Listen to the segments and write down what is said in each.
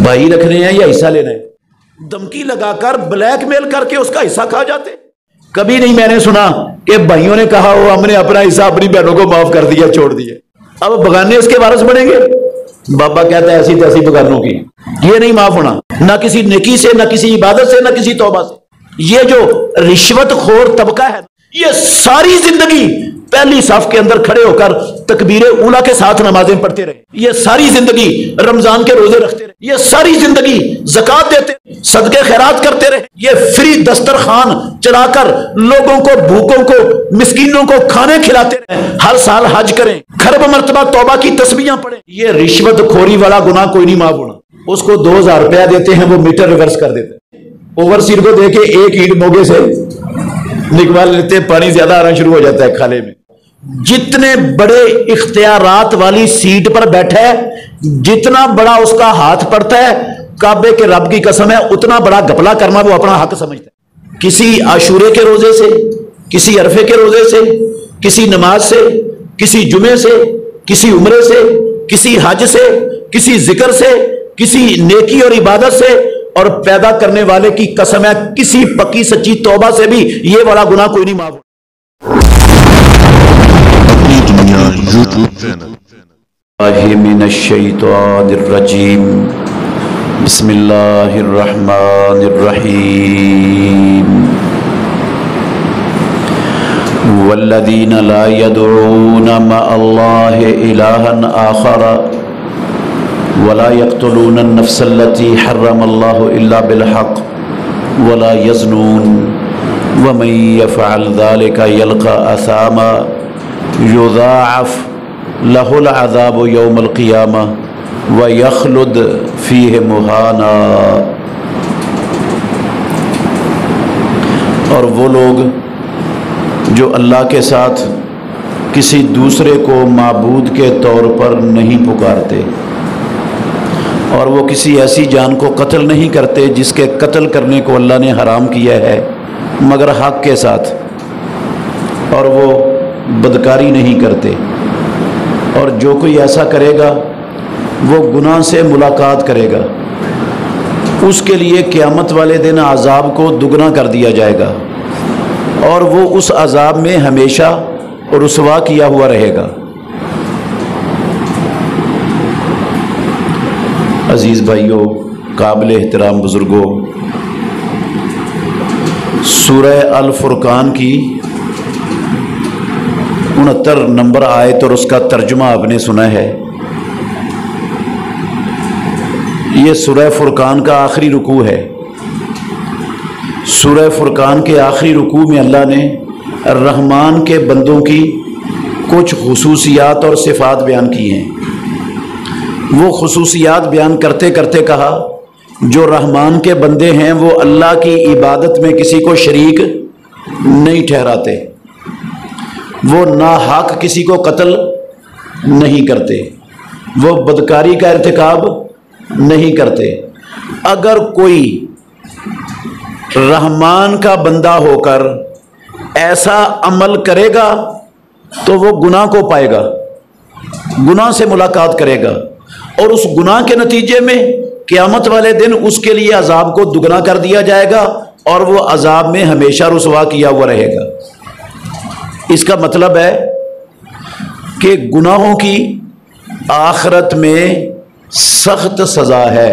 بھائی رکھنے ہیں یا حصہ لینا ہے؟ دھمکی لگا کر بلیک میل کر کے اس کا حصہ کھا جاتے۔ کبھی نہیں میں نے سنا کہ بھائیوں نے کہا ہو ہم نے اپنا حصہ اپنی بہنوں کو معاف کر دیا، چھوڑ دیا، اب بگانے اس کے وارث بنیں گے۔ بابا کہتا ہے ایسی تیسی بگانوں کی یہ نہیں معاف ہونا، نہ کسی نیکی سے، نہ کسی عبادت سے، نہ کسی توبہ سے۔ یہ جو رشوت خور طبقہ ہے یہ ساری زندگی پہلی صف کے اندر کھڑے ہو کر تکبیر اولیٰ کے ساتھ نمازیں پڑھتے رہے، یہ ساری زندگی رمضان کے روزے رکھتے رہے، یہ ساری زندگی زکوٰۃ دیتے، صدقے خیرات کرتے رہے، یہ فری دسترخوان چلا کر لوگوں کو، بھوکوں کو، مسکینوں کو کھانے کھلاتے رہے، ہر سال حج کریں، کھرب مرتبہ توبہ کی تسبیحاں پڑھیں۔ یہ رشوت خوری والا گناہ کوئی نہیں معاف ہونا۔ اس کو 2000 روپیہ دیتے ہیں، وہ میٹر ریورس کر دیتے ہیں، اوورسیر کو دے کے ایک اینٹ موگے سے نکال لیتے، پانی زیادہ آنا شروع ہو جاتا ہے کھالے میں۔ جتنے بڑے اختیارات والی سیٹ پر بیٹھا ہے، جتنا بڑا اس کا ہاتھ پڑتا ہے، کعبے کے رب کی قسم ہے اتنا بڑا گھپلا کرنا وہ اپنا حق سمجھتا ہے۔ کسی عاشورے کے روزے سے، کسی عرفے کے روزے سے، کسی نماز سے، کسی جمعے سے، کسی عمرے سے، کسی حج سے، کسی ذکر سے، کسی نیکی اور عبادت سے، اور پیدا کرنے والے کی قسم ہے کسی پکی سچی توبہ سے بھی یہ والا گناہ کوئی نہیں معاف ہوتا۔ یوٹیوب چینل من الشیطان الرجیم بسم اللہ الرحمن الرحیم والذین لا يدعون مع اللہ الہا آخر ولا يقتلون النفس التي حرم الله إلا بالحق ولا يزنون ومن يفعل ذلك يلقى أثاما يضاعف له العذاب يوم القيامة ويخلد فيه مهانا۔ اور وہ لوگ جو اللہ کے ساتھ کسی دوسرے کو معبود کے طور پر نہیں پکارتے، اور وہ کسی ایسی جان کو قتل نہیں کرتے جس کے قتل کرنے کو اللہ نے حرام کیا ہے مگر حق کے ساتھ، اور وہ بدکاری نہیں کرتے، اور جو کوئی ایسا کرے گا وہ گناہ سے ملاقات کرے گا، اس کے لیے قیامت والے دن عذاب کو دگنا کر دیا جائے گا، اور وہ اس عذاب میں ہمیشہ رسوا کیا ہوا رہے گا۔ عزیز بھائیوں، قابل احترام بزرگوں، سورہ الفرقان کی 69 نمبر آیت اور اس کا ترجمہ آپ نے سنا ہے۔ یہ سورہ فرقان کا آخری رکوع ہے۔ سورہ فرقان کے آخری رکوع میں اللہ نے الرحمن کے بندوں کی کچھ خصوصیات اور صفات بیان کی ہیں۔ وہ خصوصیات بیان کرتے کرتے کہا جو رحمان کے بندے ہیں وہ اللہ کی عبادت میں کسی کو شریک نہیں ٹھہراتے، وہ ناحق کسی کو قتل نہیں کرتے، وہ بدکاری کا ارتکاب نہیں کرتے۔ اگر کوئی رحمان کا بندہ ہو کر ایسا عمل کرے گا تو وہ گناہ کو پائے گا، گناہ سے ملاقات کرے گا، اور اس گناہ کے نتیجے میں قیامت والے دن اس کے لیے عذاب کو دگنا کر دیا جائے گا، اور وہ عذاب میں ہمیشہ رسوا کیا ہوا رہے گا۔ اس کا مطلب ہے کہ گناہوں کی آخرت میں سخت سزا ہے،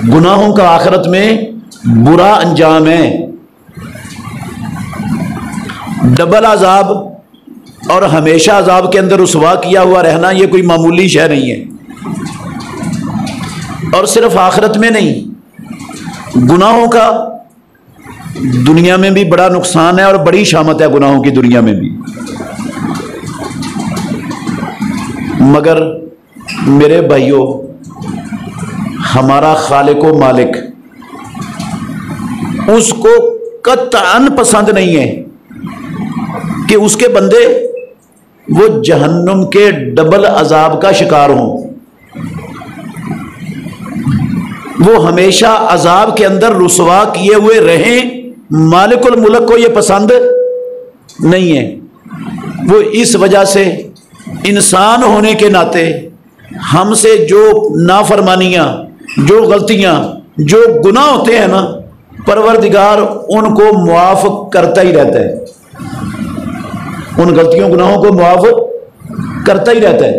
گناہوں کا آخرت میں برا انجام ہے، ڈبل عذاب اور ہمیشہ عذاب کے اندر رسوا کیا ہوا رہنا یہ کوئی معمولی شے نہیں ہے۔ اور صرف آخرت میں نہیں، گناہوں کا دنیا میں بھی بڑا نقصان ہے اور بڑی شامت ہے گناہوں کی دنیا میں بھی۔ مگر میرے بھائیوں، ہمارا خالق و مالک اس کو قطعاً پسند نہیں ہے کہ اس کے بندے وہ جہنم کے ڈبل عذاب کا شکار ہوں، وہ ہمیشہ عذاب کے اندر رسوا کیے ہوئے رہیں۔ مالک الملک کو یہ پسند نہیں ہے۔ وہ اس وجہ سے انسان ہونے کے ناطے ہم سے جو نافرمانیاں، جو غلطیاں، جو گناہ ہوتے ہیں نا، پروردگار ان کو معاف کرتا ہی رہتا ہے، ان غلطیوں گناہوں کو معاف کرتا ہی رہتا ہے۔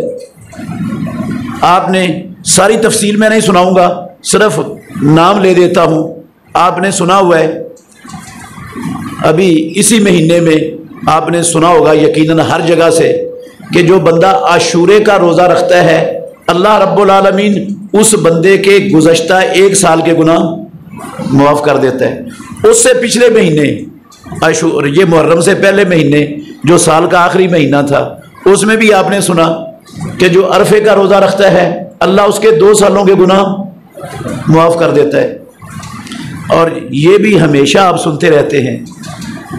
آپ نے ساری تفصیل میں نہیں سناؤں گا، صرف نام لے دیتا ہوں۔ آپ نے سنا ہوا ہے، ابھی اسی مہینے میں آپ نے سنا ہوگا یقیناً ہر جگہ سے، کہ جو بندہ عاشورے کا روزہ رکھتا ہے اللہ رب العالمین اس بندے کے گزشتہ 1 سال کے گناہ معاف کر دیتا ہے۔ اس سے پچھلے مہینے یہ محرم سے پہلے مہینے جو سال کا آخری مہینہ تھا، اس میں بھی آپ نے سنا کہ جو عرفے کا روزہ رکھتا ہے اللہ اس کے 2 سالوں کے گناہ معاف کر دیتا ہے۔ اور یہ بھی ہمیشہ آپ سنتے رہتے ہیں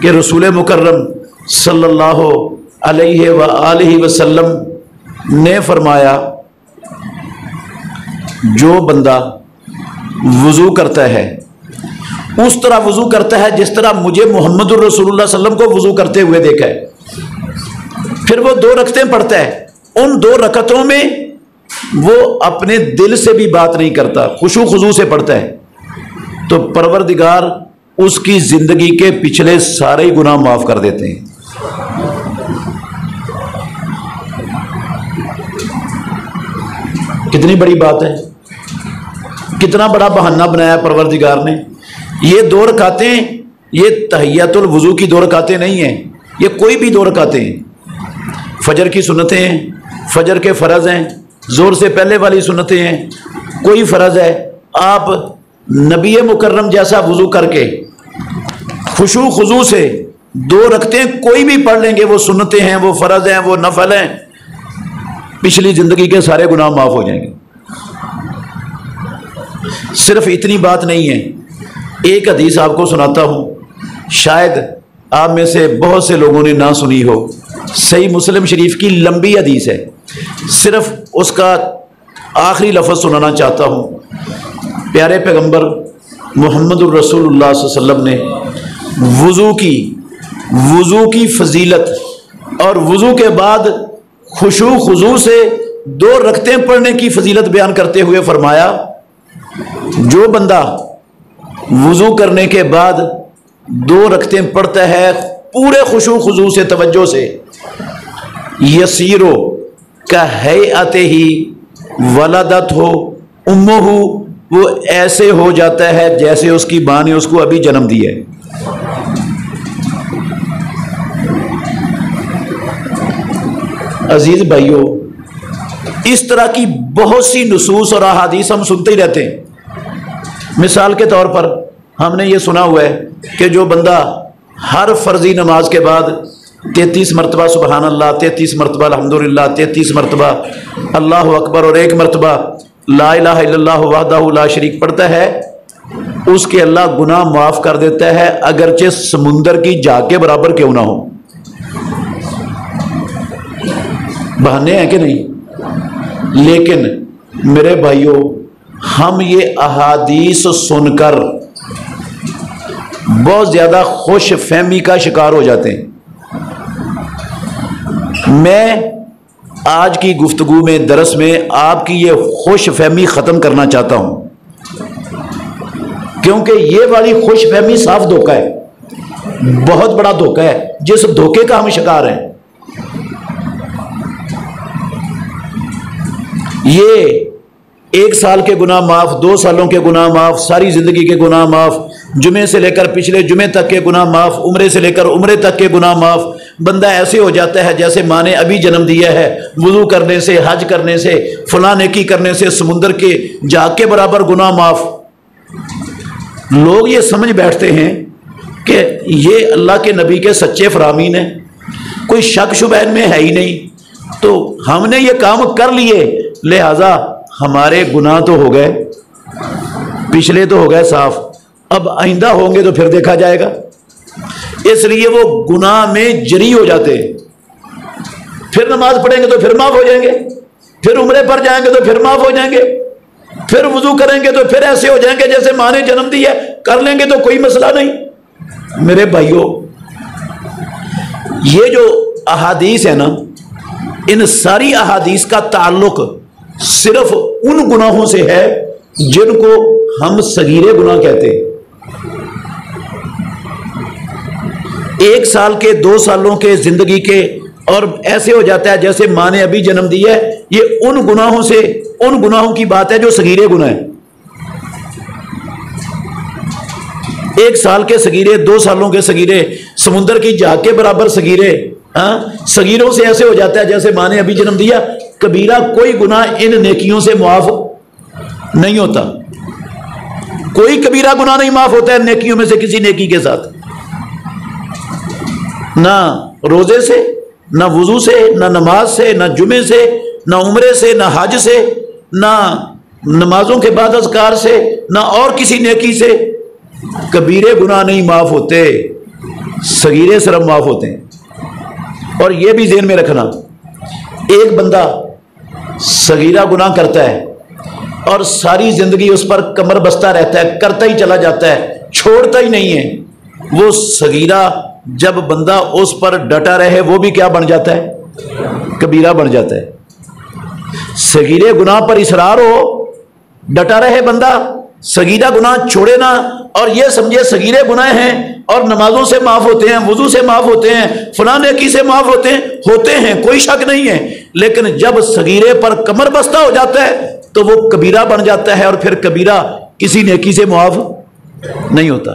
کہ رسول مکرم صلی اللہ علیہ وآلہ وسلم نے فرمایا، جو بندہ وضو کرتا ہے اس طرح وضو کرتا ہے جس طرح مجھے محمد الرسول اللہ صلی اللہ علیہ وسلم کو وضو کرتے ہوئے دیکھا ہے، پھر وہ 2 رکعتیں پڑھتا ہے، ان 2 رکعتوں میں وہ اپنے دل سے بھی بات نہیں کرتا، خشوع خضوع سے پڑھتا ہے، تو پروردگار اس کی زندگی کے پچھلے سارے گناہ معاف کر دیتے ہیں۔ کتنی بڑی بات ہے، کتنا بڑا بہانہ بنایا پروردگار نے۔ یہ 2 رکعتیں، یہ تحیۃ الوضو کی 2 رکعتیں نہیں ہیں، یہ کوئی بھی 2 رکعتیں ہیں، فجر کی سنتیں ہیں، فجر کے فرض ہیں، زور سے پہلے والی سنتیں ہیں، کوئی فرض ہے۔ آپ نبی مکرم جیسا وضو کر کے خشوع خضوع سے 2 رکعتیں کوئی بھی پڑھ لیں گے، وہ سنتیں ہیں، وہ فرض ہیں، وہ نفل ہیں، پچھلی زندگی کے سارے گناہ معاف ہو جائیں گے۔ صرف اتنی بات نہیں ہے، ایک حدیث آپ کو سناتا ہوں، شاید آپ میں سے بہت سے لوگوں نے نہ سنی ہو، صحیح مسلم شریف کی لمبی حدیث ہے، صرف اس کا آخری لفظ سنانا چاہتا ہوں۔ پیارے پیغمبر محمد الرسول اللہ صلی اللہ علیہ وسلم نے وضو کی فضیلت اور وضو کے بعد خشوع خضوع سے 2 رکعتیں پڑھنے کی فضیلت بیان کرتے ہوئے فرمایا، جو بندہ وضو کرنے کے بعد 2 رکعتیں پڑھتا ہے پورے خشوع خضوع سے، توجہ سے، یسیرو کہیئتہ ولدت ہو امہ، وہ ایسے ہو جاتا ہے جیسے اس کی ماں نے اس کو ابھی جنم دیا ہے۔ عزیز بھائیو، اس طرح کی بہت سی نصوص اور احادیث ہم سنتے ہی رہتے ہیں۔ مثال کے طور پر ہم نے یہ سنا ہوا ہے کہ جو بندہ ہر فرضی نماز کے بعد 33 مرتبہ سبحان اللہ، 33 مرتبہ الحمدللہ، 33 مرتبہ اللہ اکبر اور 1 مرتبہ لا الہ الا اللہ وحدہ لا شریک پڑھتا ہے، اس کے اللہ گناہ معاف کر دیتا ہے، اگرچہ سمندر کی جھاگ کے برابر کیوں نہ ہو۔ بہانے ہیں کہ نہیں؟ لیکن میرے بھائیوں، ہم یہ احادیث سن کر بہت زیادہ خوش فہمی کا شکار ہو جاتے ہیں۔ میں آج کی گفتگو میں، درس میں آپ کی یہ خوش فہمی ختم کرنا چاہتا ہوں، کیونکہ یہ والی خوش فہمی صاف دھوکہ ہے، بہت بڑا دھوکہ ہے، جس دھوکے کا ہم شکار ہیں۔ یہ 1 سال کے گناہ معاف، 2 سالوں کے گناہ معاف، ساری زندگی کے گناہ معاف، جمعے سے لے کر پچھلے جمعے تک کے گناہ معاف، عمرے سے لے کر عمرے تک کے گناہ معاف، بندہ ایسے ہو جاتا ہے جیسے ماں نے ابھی جنم دیا ہے، وضو کرنے سے، حج کرنے سے، فلاں نیکی کرنے سے سمندر کے جھاگ کے برابر گناہ معاف۔ لوگ یہ سمجھ بیٹھتے ہیں کہ یہ اللہ کے نبی کے سچے فرامین ہیں، کوئی شک شبہ میں ہے ہی نہیں، تو ہم نے یہ کام کر لیے، لہذا ہمارے گناہ تو ہو گئے، پچھلے تو ہو گئے صاف، اب آئندہ ہوں گے تو پھر دیکھا جائے گا۔ اس لیے وہ گناہ میں جری ہو جاتے ہیں، پھر نماز پڑھیں گے تو پھر معاف ہو جائیں گے، پھر عمرے پر جائیں گے تو پھر معاف ہو جائیں گے، پھر وضو کریں گے تو پھر ایسے ہو جائیں گے جیسے ماں نے جنم دی ہے، کر لیں گے تو کوئی مسئلہ نہیں۔ میرے بھائیوں، یہ جو احادیث ہے نا، ان ساری احادیث کا تعلق صرف ان گناہوں سے ہے جن کو ہم صغیر گناہ کہتے ہیں۔ 1 سال کے 2 سالوں کے زندگی کے اور ایسے ہو جاتا ہے جیسے ماں نے ابھی جنم دیا ہے، یہ ان گناہوں سے، ان گناہوں کی بات ہے جو صغیر گناہ ہے۔ 1 سال کے صغیرے، 2 سالوں کے صغیرے، سمندر کی جھاگ کے برابر صغیرے، صغیروں سے ایسے ہو جاتا ہے جیسے ماں نے ابھی جنم دیا۔ کبیرہ کوئی گناہ ان نیکیوں سے معاف نہیں ہوتا، کوئی کبیرہ گناہ نہیں معاف ہوتا ہے نیکیوں میں سے کسی نیکی کے ساتھ، نہ روزے سے، نہ وضو سے، نہ نماز سے، نہ جمعے سے، نہ عمرے سے، نہ حج سے، نہ نمازوں کے بعد اذکار سے، نہ اور کسی نیکی سے۔ کبیرے گناہ نہیں معاف ہوتے، صغیرے صرف معاف ہوتے ہیں۔ اور یہ بھی ذہن میں رکھنا، ایک بندہ صغیرہ گناہ کرتا ہے اور ساری زندگی اس پر کمر بستہ رہتا ہے، کرتا ہی چلا جاتا ہے، چھوڑتا ہی نہیں ہے، وہ صغیرہ جب بندہ اس پر ڈٹا رہے وہ بھی کیا بن جاتا ہے؟ کبیرہ بن جاتا ہے۔ صغیرے گناہ پر اصرار ہو، ڈٹا رہے بندہ، صغیرہ گناہ چھوڑے نہ، اور یہ سمجھے صغیرے گناہ ہیں اور نمازوں سے معاف ہوتے ہیں، وضو سے معاف ہوتے ہیں، فلاں نیکی سے معاف ہوتے ہیں، کوئی شک نہیں ہے، لیکن جب صغیرے پر کمر بستہ ہو جاتا ہے تو وہ کبیرہ بن جاتا ہے، اور پھر کبیرہ کسی نیکی سے معاف نہیں ہوتا۔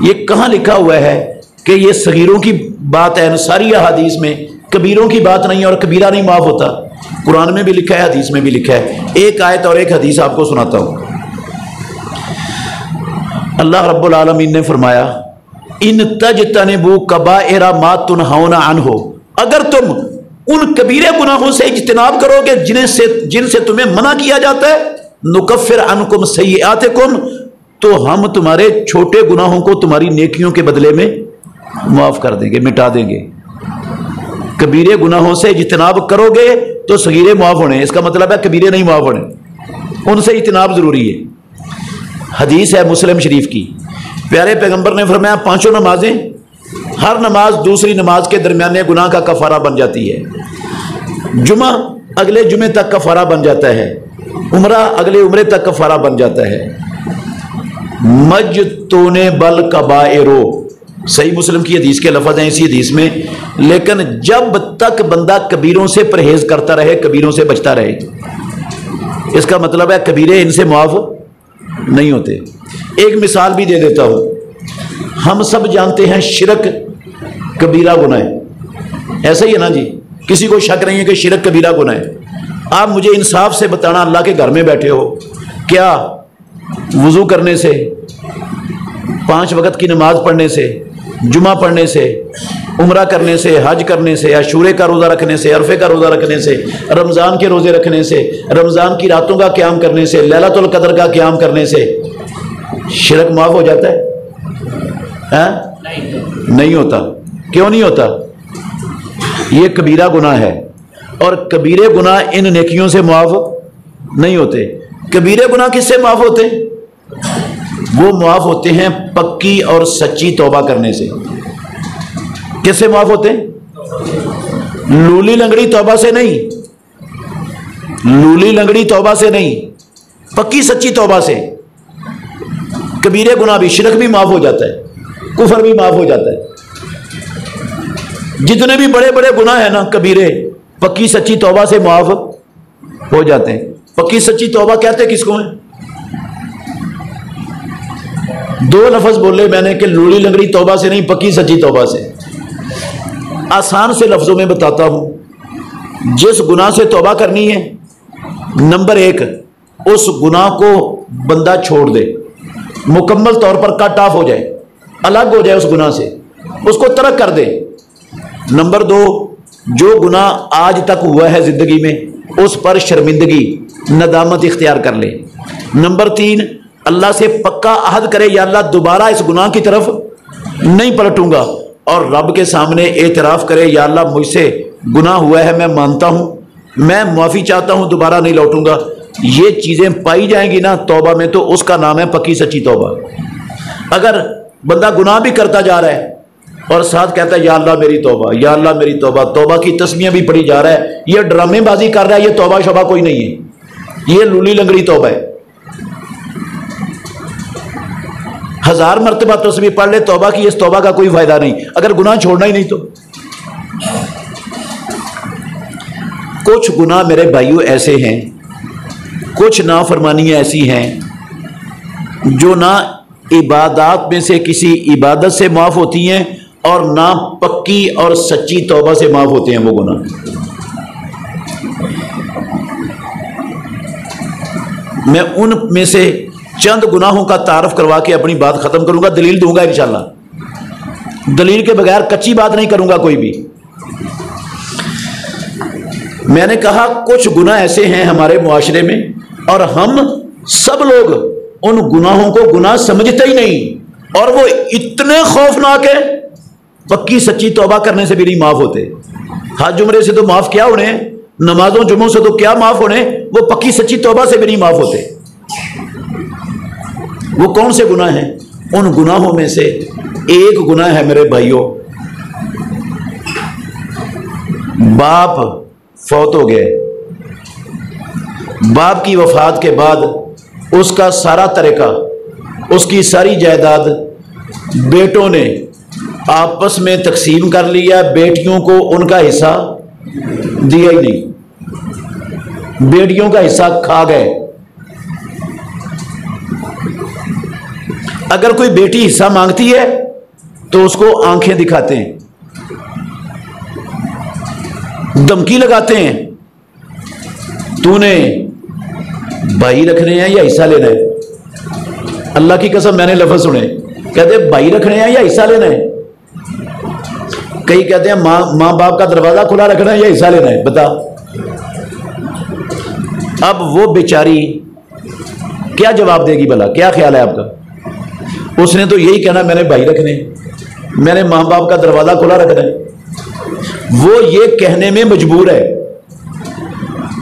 یہ کہاں لکھا ہوا ہے کہ یہ صغیروں کی بات ہے؟ ساری احادیث میں کبیروں کی بات نہیں ہے اور کبیرہ نہیں معاف ہوتا۔ قرآن میں بھی لکھا ہے، حدیث میں بھی لکھا ہے۔ ایک آیت اور ایک حدیث آپ کو سناتا ہوں۔ اللہ رب العالمین نے فرمایا، ان تجتنبوا کبائر ما تنہون عنہ، اگر تم ان کبیرے گناہوں سے اجتناب کرو گے جن سے تمہیں منع کیا جاتا ہے، نکفر عنکم سیئاتکم، تو ہم تمہارے چھوٹے گناہوں کو تمہاری نیکیوں کے بدلے میں معاف کر دیں گے، مٹا دیں گے۔ کبیرے گناہوں سے اجتناب کرو گے تو صغیرے معاف ہونے، اس کا مطلب ہے کبیرے نہیں معاف ہونے، ان سے اجتناب ضروری ہے۔ حدیث ہے مسلم شریف کی، پیارے پیغمبر نے فرمایا 5 نمازیں، ہر نماز دوسری نماز کے درمیانے گناہ کا کفارہ بن جاتی ہے، جمعہ اگلے جمعے تک کفارہ بن جاتا ہے، عمرہ اگلے عمرے تک کفارہ بن جاتا ہے۔ مجتون بل کبائرو، صحیح مسلم کی حدیث کے لفظ ہیں اسی حدیث میں، لیکن جب تک بندہ کبیروں سے پرہیز کرتا رہے، کبیروں سے بچتا رہے، اس کا مطلب ہے کبیرے ان سے معاف نہیں ہوتے۔ ایک مثال بھی دے دیتا ہوں، ہم سب جانتے ہیں شرک کبیرہ گناہ ہے، ایسا ہی ہے نا جی؟ کسی کو شک نہیں ہے کہ شرک کبیرہ گناہ ہے۔ آپ مجھے انصاف سے بتانا، اللہ کے گھر میں بیٹھے ہو، کیا وضو کرنے سے، 5 وقت کی نماز پڑھنے سے، جمعہ پڑھنے سے، عمرہ کرنے سے، حج کرنے سے، عاشورے کا روزہ رکھنے سے، عرفے کا روزہ رکھنے سے، رمضان کے روزے رکھنے سے، رمضان کی راتوں کا قیام کرنے سے، لیلۃ القدر کا قیام کرنے سے شرک معاف ہو جاتا ہے؟ نہیں ہوتا۔ کیوں نہیں ہوتا؟ یہ کبیرہ گناہ ہے، اور کبیرے گناہ ان نیکیوں سے معاف نہیں ہوتے۔ کبیرے گناہ کس سے معاف ہوتے؟ وہ معاف ہوتے ہیں پکی اور سچی توبہ کرنے سے۔ کس سے معاف ہوتے ہیں؟ لولی لنگڑی توبہ سے نہیں، لولی لنگڑی توبہ سے نہیں، پکی سچی توبہ سے۔ کبیرے گناہ بھی، شرک بھی معاف ہو جاتا ہے، کفر بھی معاف ہو جاتا ہے، جتنے بھی بڑے بڑے گناہ ہیں نا کبیرے، پکی سچی توبہ سے معاف ہو جاتے ہیں۔ پکی سچی توبہ کہتے کس کو ہیں؟ 2 لفظ بولے میں نے کہ لولی لنگڑی توبہ سے نہیں، پکی سچی توبہ سے۔ آسان سے لفظوں میں بتاتا ہوں، جس گناہ سے توبہ کرنی ہے، نمبر 1 اس گناہ کو بندہ چھوڑ دے، مکمل طور پر کٹ آف ہو جائے، الگ ہو جائے اس گناہ سے، اس کو ترک کر دے۔ نمبر 2 جو گناہ آج تک ہوا ہے زندگی میں اس پر شرمندگی، ندامت اختیار کر لے۔ نمبر 3 اللہ سے پکا عہد کرے، یا اللہ دوبارہ اس گناہ کی طرف نہیں پلٹوں گا، اور رب کے سامنے اعتراف کرے، یا اللہ مجھ سے گناہ ہوا ہے، میں مانتا ہوں، میں معافی چاہتا ہوں، دوبارہ نہیں لوٹوں گا۔ یہ چیزیں پائی جائیں گی نا توبہ میں، تو اس کا نام ہے پکی سچی توبہ۔ اگر بندہ گناہ بھی کرتا جا رہا ہے اور ساتھ کہتا ہے یا اللہ میری توبہ، یا اللہ میری توبہ۔ توبہ کی تسمیہ بھی پڑھی جا رہا ہے، یہ ڈرامے بازی کر رہا ہے، یہ توبہ شبہ کوئی نہیں ہے، یہ لولی لنگڑی توبہ ہے۔ 1000 مرتبہ تسبیح پڑھ لے توبہ کی، اس توبہ کا کوئی فائدہ نہیں اگر گناہ چھوڑنا ہی نہیں تو۔ کچھ گناہ میرے بھائیوں ایسے ہیں، کچھ نافرمانیاں ایسی ہیں جو نہ عبادات میں سے کسی عبادت سے معاف ہوتی ہیں اور نہ پکی اور سچی توبہ سے معاف ہوتے ہیں وہ گناہ۔ میں ان میں سے چند گناہوں کا تعارف کروا کے اپنی بات ختم کروں گا، دلیل دوں گا انشاءاللہ، دلیل کے بغیر کچی بات نہیں کروں گا کوئی بھی۔ میں نے کہا کچھ گناہ ایسے ہیں ہمارے معاشرے میں اور ہم سب لوگ ان گناہوں کو گناہ سمجھتے ہی نہیں، اور وہ اتنے خوفناک ہیں پکی سچی توبہ کرنے سے بھی نہیں معاف ہوتے۔ حج عمرے سے تو معاف کیا ہونے، نمازوں جمعوں سے تو کیا معاف ہونے، وہ پکی سچی توبہ سے بھی نہیں معاف ہوتے۔ وہ کون سے گناہ ہیں؟ ان گناہوں میں سے ایک گناہ ہے میرے بھائیوں، باپ فوت ہو گئے، باپ کی وفات کے بعد اس کا سارا ترکہ، اس کی ساری جائیداد بیٹوں نے آپس میں تقسیم کر لیا، بیٹیوں کو ان کا حصہ دیا ہی نہیں، بیٹیوں کا حصہ کھا گئے۔ اگر کوئی بیٹی حصہ مانگتی ہے تو اس کو آنکھیں دکھاتے ہیں، دھمکی لگاتے ہیں، تو نے بھائی رکھنے ہیں یا حصہ لینا ہے؟ اللہ کی قسم میں نے لفظ سنے، کہتے ہیں بھائی رکھنے ہیں یا حصہ لینا ہے؟ کئی کہتے ہیں ماں باپ کا دروازہ کھلا رکھنا ہے یا حصہ لینا ہے، بتا۔ اب وہ بیچاری کیا جواب دے گی بھلا؟ کیا خیال ہے آپ کا؟ اس نے تو یہی کہنا میں نے بھائی رکھنے، میں نے ماں باپ کا دروازہ کھلا رکھنا ہے۔ وہ یہ کہنے میں مجبور ہے۔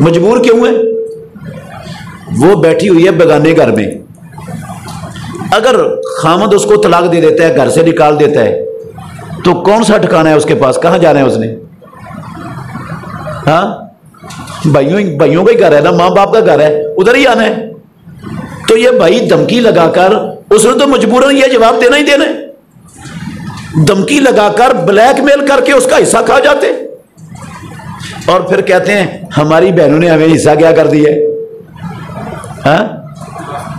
مجبور کیوں ہے؟ وہ بیٹھی ہوئی ہے بیگانے گھر میں، اگر خامد اس کو طلاق دے دیتا ہے، گھر سے نکال دیتا ہے، تو کون سا ٹھکانا ہے اس کے پاس؟ کہاں جانا ہے اس نے؟ ہاں، بھائیوں کا ہی گھر ہے نا، ماں باپ کا گھر ہے، ادھر ہی آنا ہے۔ تو یہ بھائی دھمکی لگا کر، اس نے تو مجبوراً یہ جواب دینا ہی دینا ہے، دھمکی لگا کر بلیک میل کر کے اس کا حصہ کھا جاتے، اور پھر کہتے ہیں ہماری بہنوں نے ہمیں حصہ کیا کر دیا ہے، ہاں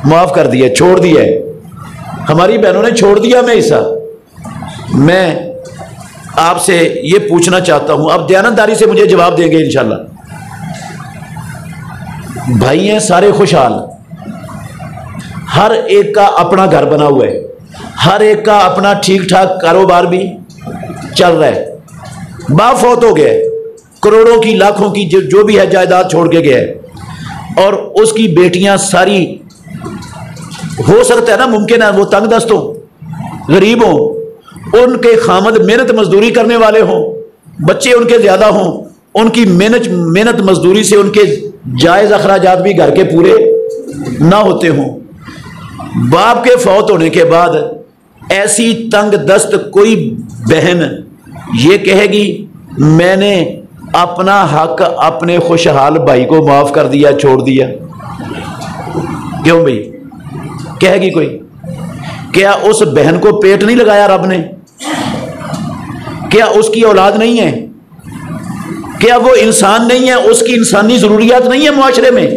معاف کر دیا، چھوڑ دیا ہے، ہماری بہنوں نے چھوڑ دیا ہمیں حصہ۔ میں آپ سے یہ پوچھنا چاہتا ہوں، آپ دیانتداری سے مجھے جواب دیں گے انشاءاللہ۔ بھائی ہیں سارے خوشحال، ہر ایک کا اپنا گھر بنا ہوا ہے، ہر ایک کا اپنا ٹھیک ٹھاک کاروبار بھی چل رہا ہے، باپ فوت ہو گیا، کروڑوں کی لاکھوں کی جو بھی ہے جائیداد چھوڑ کے گیا ہے، اور اس کی بیٹیاں ساری، ہو سکتا ہے نا، ممکن ہے وہ تنگ دست ہوں، غریب ہوں، ان کے خامد محنت مزدوری کرنے والے ہوں، بچے ان کے زیادہ ہوں، ان کی محنت مزدوری سے ان کے جائز اخراجات بھی گھر کے پورے نہ ہوتے ہوں۔ باپ کے فوت ہونے کے بعد ایسی تنگ دست کوئی بہن یہ کہے گی میں نے اپنا حق اپنے خوشحال بھائی کو معاف کر دیا، چھوڑ دیا؟ کیوں بھائی کہے گی کوئی؟ کیا اس بہن کو پیٹ نہیں لگایا رب نے؟ کیا اس کی اولاد نہیں ہے؟ کیا وہ انسان نہیں ہے؟ اس کی انسانی ضروریات نہیں ہے معاشرے میں؟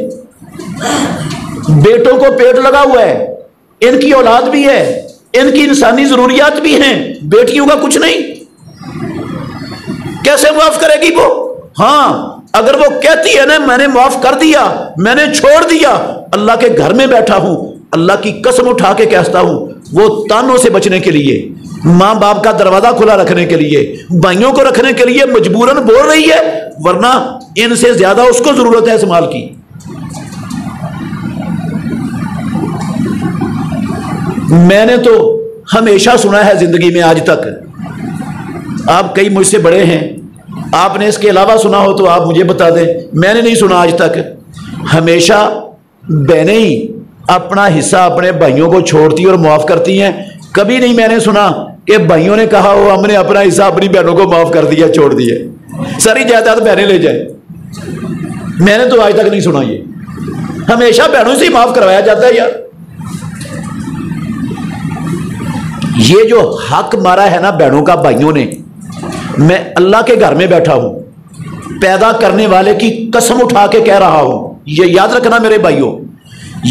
بیٹوں کو پیٹ لگا ہوا ہے، ان کی اولاد بھی ہے، ان کی انسانی ضروریات بھی ہیں، بیٹیوں کا کچھ نہیں، کیسے معاف کرے گی وہ؟ ہاں اگر وہ کہتی ہے نا میں نے معاف کر دیا، میں نے چھوڑ دیا، اللہ کے گھر میں بیٹھا ہوں، اللہ کی قسم اٹھا کے کہتا ہوں، وہ تانوں سے بچنے کے لیے، ماں باپ کا دروازہ کھلا رکھنے کے لیے، بھائیوں کو رکھنے کے لیے مجبوراً بول رہی ہے، ورنہ ان سے زیادہ اس کو ضرورت ہے اس مال کی۔ میں نے تو ہمیشہ سنا ہے زندگی میں آج تک، آپ کئی مجھ سے بڑے ہیں، آپ نے اس کے علاوہ سنا ہو تو آپ مجھے بتا دیں، میں نے نہیں سنا آج تک۔ ہمیشہ بہنیں ہی اپنا حصہ اپنے بھائیوں کو چھوڑتی اور معاف کرتی ہیں، کبھی نہیں میں نے سنا کہ بھائیوں نے کہا ہو ہم نے اپنا حصہ اپنی بہنوں کو معاف کر دیا، چھوڑ دیا، ساری جائیداد بہنیں لے جائیں؟ میں نے تو آج تک نہیں سنا، یہ ہمیشہ بہنوں سے ہی معاف کروایا جاتا ہے یار۔ یہ جو حق مارا ہے نا بہنوں کا بھائیوں نے، میں اللہ کے گھر میں بیٹھا ہوں، پیدا کرنے والے کی قسم اٹھا کے کہہ رہا ہوں، یہ یاد رکھنا میرے بھائیوں،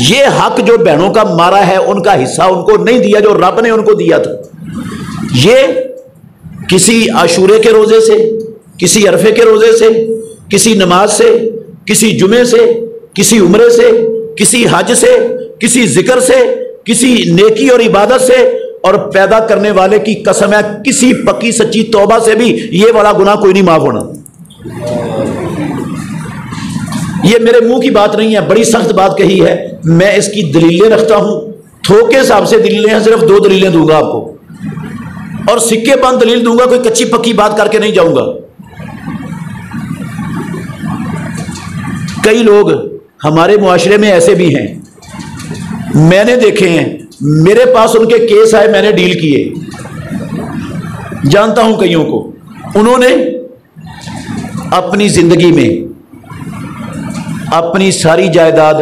یہ حق جو بہنوں کا مارا ہے ان کا حصہ ان کو نہیں دیا جو رب نے ان کو دیا تھا۔ یہ کسی عاشورے کے روزے سے، کسی عرفے کے روزے سے، کسی نماز سے، کسی جمعے سے، کسی عمرے سے، کسی حج سے، کسی ذکر سے، کسی نیکی اور عبادت سے، اور پیدا کرنے والے کی قسم ہے کسی پکی سچی توبہ سے بھی یہ والا گناہ کوئی نہیں معاف ہونا۔ یہ میرے منہ کی بات نہیں ہے، بڑی سخت بات کہی ہے، میں اس کی دلیلیں رکھتا ہوں، تھوک کے حساب سے دلیلیں ہیں، صرف 2 دلیلیں دوں گا آپ کو، اور سکے بند دلیل دوں گا، کوئی کچی پکی بات کر کے نہیں جاؤں گا۔ کئی لوگ ہمارے معاشرے میں ایسے بھی ہیں، میں نے دیکھے ہیں، میرے پاس ان کے کیس آئے، میں نے ڈیل کیے، جانتا ہوں کئیوں کو، انہوں نے اپنی زندگی میں اپنی ساری جائیداد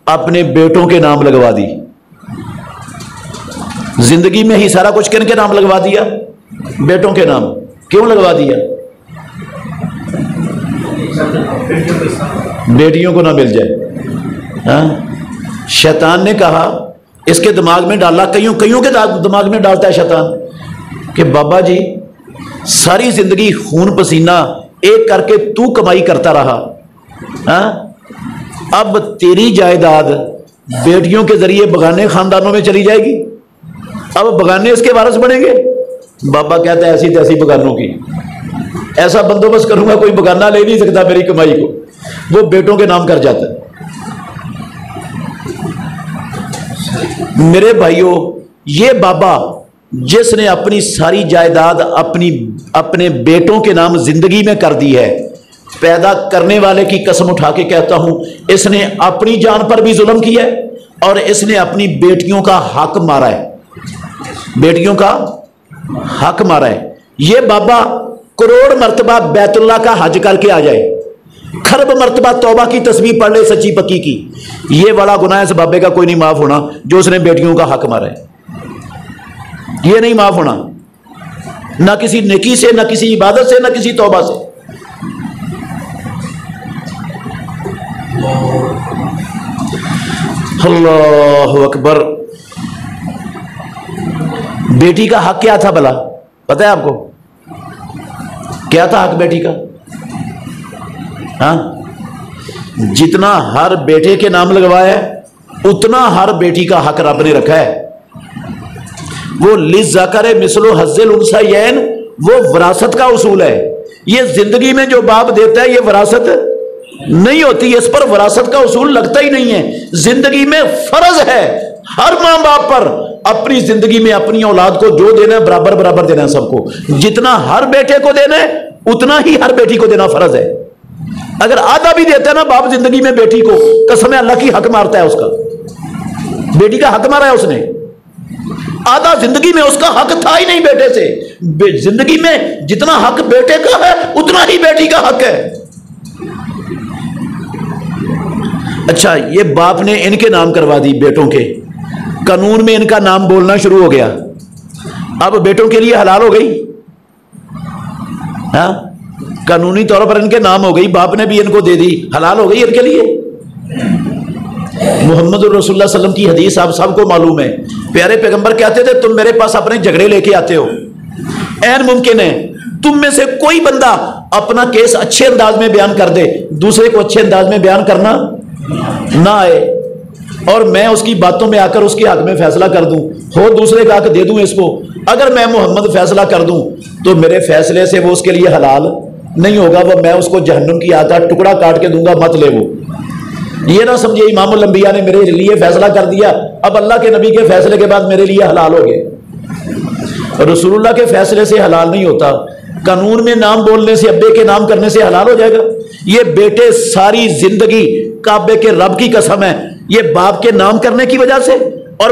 اپنے بیٹوں کے نام لگوا دی، زندگی میں ہی سارا کچھ کن کے نام لگوا دیا؟ بیٹوں کے نام۔ کیوں لگوا دیا؟ بیٹیوں کو نہ مل جائے۔ ہاں، شیطان نے کہا، اس کے دماغ میں ڈالا، کئیوں کے دماغ میں ڈالتا ہے شیطان کہ بابا جی ساری زندگی خون پسینہ ایک کر کے تو کمائی کرتا رہا، ہاں، اب تیری جائیداد بیٹیوں کے ذریعے بگانے خاندانوں میں چلی جائے گی، اب بگانے اس کے وارث بنیں گے۔ بابا کہتا ہے ایسی تیسی بگانوں کی ایسا بندوبست کروں گا، کوئی بگانا لے نہیں سکتا میری کمائی کو، وہ بیٹوں کے نام کر جاتا ہے۔ میرے بھائیوں، یہ بابا جس نے اپنی ساری جائیداد اپنے بیٹوں کے نام زندگی میں کر دی ہے، پیدا کرنے والے کی قسم اٹھا کے کہتا ہوں، اس نے اپنی جان پر بھی ظلم کیا ہے اور اس نے اپنی بیٹیوں کا حق مارا ہے، بیٹیوں کا حق مارا ہے۔ یہ بابا کروڑ مرتبہ بیت اللہ کا حج کر کے آ جائے، خرب مرتبہ توبہ کی تسبیح پڑھ لے سچی پکی کی، یہ والا گناہ اس بابے کا کوئی نہیں معاف ہونا جو اس نے بیٹیوں کا حق مارا ہے، یہ نہیں معاف ہونا، نہ کسی نیکی سے، نہ کسی عبادت سے، نہ کسی توبہ سے۔ اللہ اکبر۔ بیٹی کا حق کیا تھا بھلا پتہ ہے آپ کو؟ کیا تھا حق بیٹی کا؟ ہاں، جتنا ہر بیٹے کے نام لگوایا ہے اتنا ہر بیٹی کا حق رب نے رکھا ہے۔ وہ للذکر مثل حظ الانثیین، وہ وراثت کا اصول ہے۔ یہ زندگی میں جو باپ دیتا ہے یہ وراثت نہیں ہوتی، اس پر وراثت کا اصول لگتا ہی نہیں ہے۔ زندگی میں فرض ہے ہر ماں باپ پر اپنی زندگی میں اپنی اولاد کو جو دینا ہے برابر برابر دینا ہے سب کو، جتنا ہر بیٹے کو دینا ہے اتنا ہی ہر بیٹی کو دینا فرض ہے۔ اگر آدھا بھی دیتا ہے نا باپ زندگی میں بیٹی کو، قسم اللہ کی حق مارتا ہے، اس کا بیٹی کا حق مارا ہے اس نے، آدھا زندگی میں اس کا حق تھا ہی نہیں بیٹے سے۔ زندگی میں جتنا حق بیٹے کا ہے اتنا ہی بیٹی کا حق ہے۔ اچھا، یہ باپ نے ان کے نام کروا دی بیٹوں کے، قانون میں ان کا نام بولنا شروع ہو گیا، اب بیٹوں کے لیے حلال ہو گئی، ہاں، قانونی طور پر ان کے نام ہو گئی، باپ نے بھی ان کو دے دی، حلال ہو گئی ان کے لیے۔ محمد رسول اللہ صلی اللہ علیہ وسلم کی حدیث آپ سب کو معلوم ہے، پیارے پیغمبر کہتے تھے تم میرے پاس اپنے جھگڑے لے کے آتے ہو، عین ممکن ہے تم میں سے کوئی بندہ اپنا کیس اچھے انداز میں بیان کر دے، دوسرے کو اچھے انداز میں بیان کرنا نہ آئے، اور میں اس کی باتوں میں آ کر اس کے حق میں فیصلہ کر دوں، ہو دوسرے کا حق دے دوں اس کو۔ اگر میں محمد فیصلہ کر دوں تو میرے فیصلے سے وہ اس کے لیے حلال نہیں ہوگا، وہ میں اس کو جہنم کی آگ کا ٹکڑا کاٹ کے دوں گا، مت لے وہ۔ یہ نہ سمجھے امام الانبیاء نے میرے لیے فیصلہ کر دیا، اب اللہ کے نبی کے فیصلے کے بعد میرے لیے حلال ہو گئے۔ رسول اللہ کے فیصلے سے حلال نہیں ہوتا، قانون میں نام بولنے سے، ابے کے نام کرنے سے حلال ہو جائے گا؟ یہ بیٹے ساری زندگی کعبے کے رب کی قسم ہے، یہ باپ کے نام کرنے کی وجہ سے اور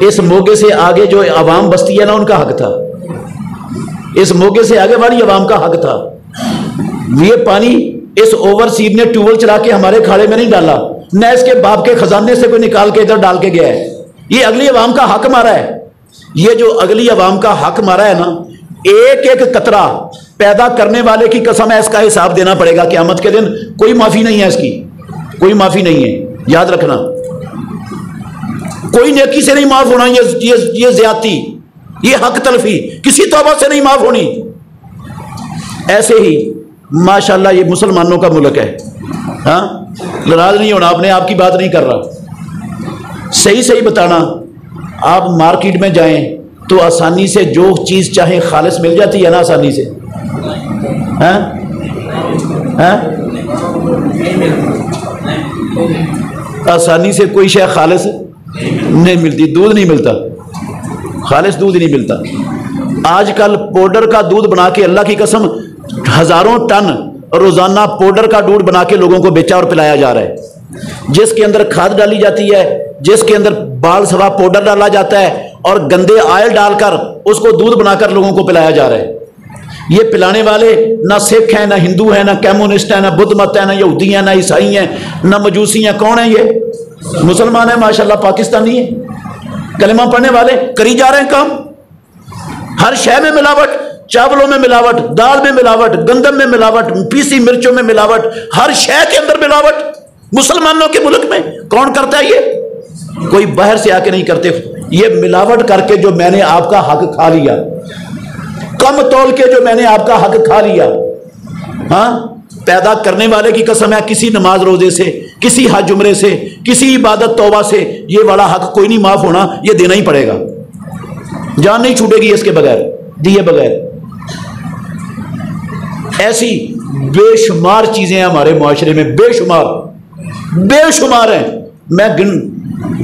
اس موقع سے آگے جو عوام بستی ہے نا ان کا حق تھا، اس موقع سے آگے والی عوام کا حق تھا۔ یہ پانی اس اوور سیڈ نے ٹیوبل چلا کے ہمارے کھاڑے میں نہیں ڈالا، نہ اس کے باپ کے خزانے سے کوئی نکال کے ادھر ڈال کے گیا ہے، یہ اگلی عوام کا حق مارا ہے۔ یہ جو اگلی عوام کا حق مارا ہے نا، ایک ایک قطرہ پیدا کرنے والے کی قسم ہے، اس کا حساب دینا پڑے گا قیامت کے دن، کوئی معافی نہیں ہے اس کی، کوئی معافی نہیں ہے، یاد رکھنا، کوئی نیکی سے نہیں معاف ہونا، یہ زیادتی، یہ حق تلفی کسی توبہ سے نہیں معاف ہونی۔ ایسے ہی ماشاءاللہ یہ مسلمانوں کا ملک ہے، ہاں ناراض نہیں ہونا، اپنے آپ کی بات نہیں کر رہا، صحیح صحیح بتانا۔ آپ مارکیٹ میں جائیں تو آسانی سے جو چیز چاہیں خالص مل جاتی ہے نا، آسانی سے، ہاں ہاں آسانی سے کوئی شے خالص نہیں ملتی، دودھ نہیں ملتا، خالص دودھ نہیں ملتا۔ آج کل پاؤڈر کا دودھ بنا کے اللہ کی قسم ہزاروں ٹن روزانہ پاؤڈر کا دودھ بنا کے لوگوں کو بیچا اور پلایا جا رہا ہے، جس کے اندر کھاد ڈالی جاتی ہے، جس کے اندر بال سوا پاؤڈر ڈالا جاتا ہے اور گندے آئل ڈال کر اس کو دودھ بنا کر لوگوں کو پلایا جا رہا ہے۔ یہ پلانے والے نہ سکھ ہیں، نہ ہندو ہیں، نہ کمیونسٹ ہیں، نہ بدھ مت ہیں، نہ یہودی ہیں، نہ عیسائی ہیں، نہ مجوسی ہیں، کون ہیں یہ؟ مسلمان ہیں ماشاءاللہ، پاکستانی ہیں، کلمہ پڑھنے والے، کری جا رہے ہیں کام۔ ہر شے میں ملاوٹ، چاولوں میں ملاوٹ، دال میں ملاوٹ، گندم میں ملاوٹ، پیسی مرچوں میں ملاوٹ، ہر شے کے اندر ملاوٹ۔ مسلمانوں کے ملک میں کون کرتا ہے یہ؟ کوئی باہر سے آ کے نہیں کرتے۔ یہ ملاوٹ کر کے جو میں نے آپ کا حق کھا لیا، کم تول کے جو میں نے آپ کا حق کھا لیا، ہاں پیدا کرنے والے کی قسم ہے، کسی نماز روزے سے، کسی حج عمرے سے، کسی عبادت توبہ سے یہ والا حق کوئی نہیں معاف ہونا، یہ دینا ہی پڑے گا، جان نہیں چھوٹے گی اس کے بغیر، دیے بغیر۔ ایسی بے شمار چیزیں ہیں ہمارے معاشرے میں، بے شمار ہیں، میں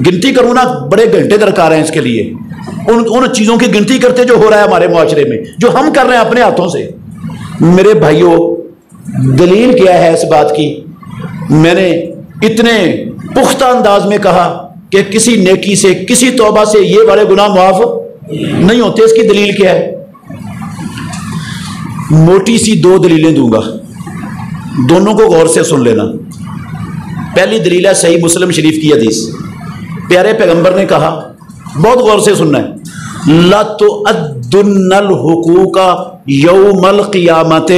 گنتی کروں نا، بڑے گھنٹے درکار ہیں اس کے لیے، ان چیزوں کی گنتی کرتے جو ہو رہا ہے ہمارے معاشرے میں، جو ہم کر رہے ہیں اپنے ہاتھوں سے۔ میرے بھائیوں، دلیل کیا ہے اس بات کی؟ میں نے اتنے پختہ انداز میں کہا کہ کسی نیکی سے، کسی توبہ سے یہ والے گناہ معاف نہیں ہوتے۔ اس کی دلیل کیا ہے؟ موٹی سی دو دلیلیں دوں گا، دونوں کو غور سے سن لینا۔ پہلی دلیل ہے صحیح مسلم شریف کی حدیث، پیارے پیغمبر نے کہا، بہت غور سے سننا ہے، لَتُؤَدُّنَّ الْحُقُوقَ يَوْمَ الْقِيَامَةِ،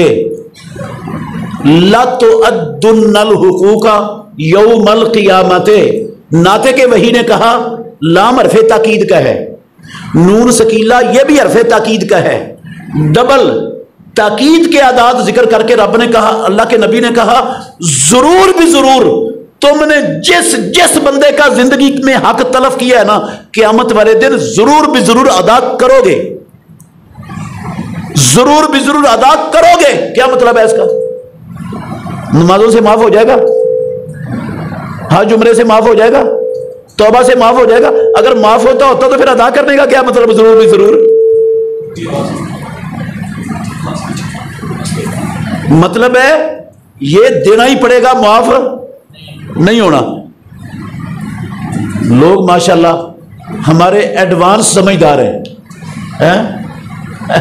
لَتُؤَدُّنَّ الْحُقُوقَ يَوْمَ الْقِيَامَةِ۔ ناطق کے وحی نے کہا، لام حرف تاکید کا ہے، نون سکیلا یہ بھی حرف تاکید کا ہے، ڈبل تاکید کے اعداد ذکر کر کے رب نے کہا، اللہ کے نبی نے کہا، ضرور بھی ضرور تم نے جس بندے کا زندگی میں حق تلف کیا ہے نا، قیامت والے دن ضرور بھی ضرور ادا کرو گے، ضرور بھی ضرور ادا کرو گے۔ کیا مطلب ہے اس کا؟ نمازوں سے معاف ہو جائے گا، حج عمرے سے معاف ہو جائے گا، توبہ سے معاف ہو جائے گا۔ اگر معاف ہوتا تو پھر ادا کرنے کا کیا مطلب؟ ضرور بھی ضرور مطلب ہے یہ دینا ہی پڑے گا، معاف نہیں ہونا۔ لوگ ماشاءاللہ ہمارے ایڈوانس سمجھدار ہیں،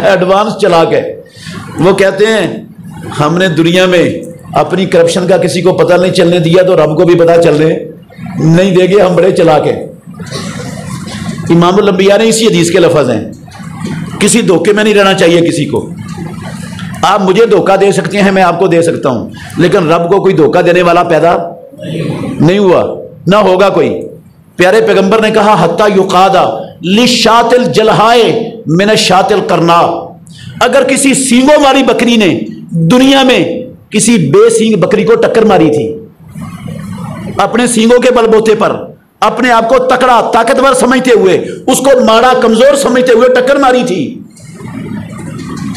ایڈوانس چلاک ہے، وہ کہتے ہیں ہم نے دنیا میں اپنی کرپشن کا کسی کو پتہ نہیں چلنے دیا تو رب کو بھی پتہ چلنے نہیں دے گے، ہم بڑے چلاک ہیں۔ امام الانبیاء نے اسی حدیث کے لفظ ہیں، کسی دھوکے میں نہیں رہنا چاہیے کسی کو۔ آپ مجھے دھوکہ دے سکتے ہیں، میں آپ کو دے سکتا ہوں، لیکن رب کو کوئی دھوکہ دینے والا پیدا نہیں ہوا، نہ ہوگا کوئی۔ پیارے پیغمبر نے کہا، حتی یقاد للشاۃ الجلحاء من الشاۃ القرناء، اگر کسی سینگوں والی بکری نے دنیا میں کسی بے سینگ بکری کو ٹکر ماری تھی، اپنے سینگوں کے بل بوتے پر اپنے آپ کو تکڑا طاقتور سمجھتے ہوئے، اس کو ماڑا کمزور سمجھتے ہوئے ٹکر ماری تھی،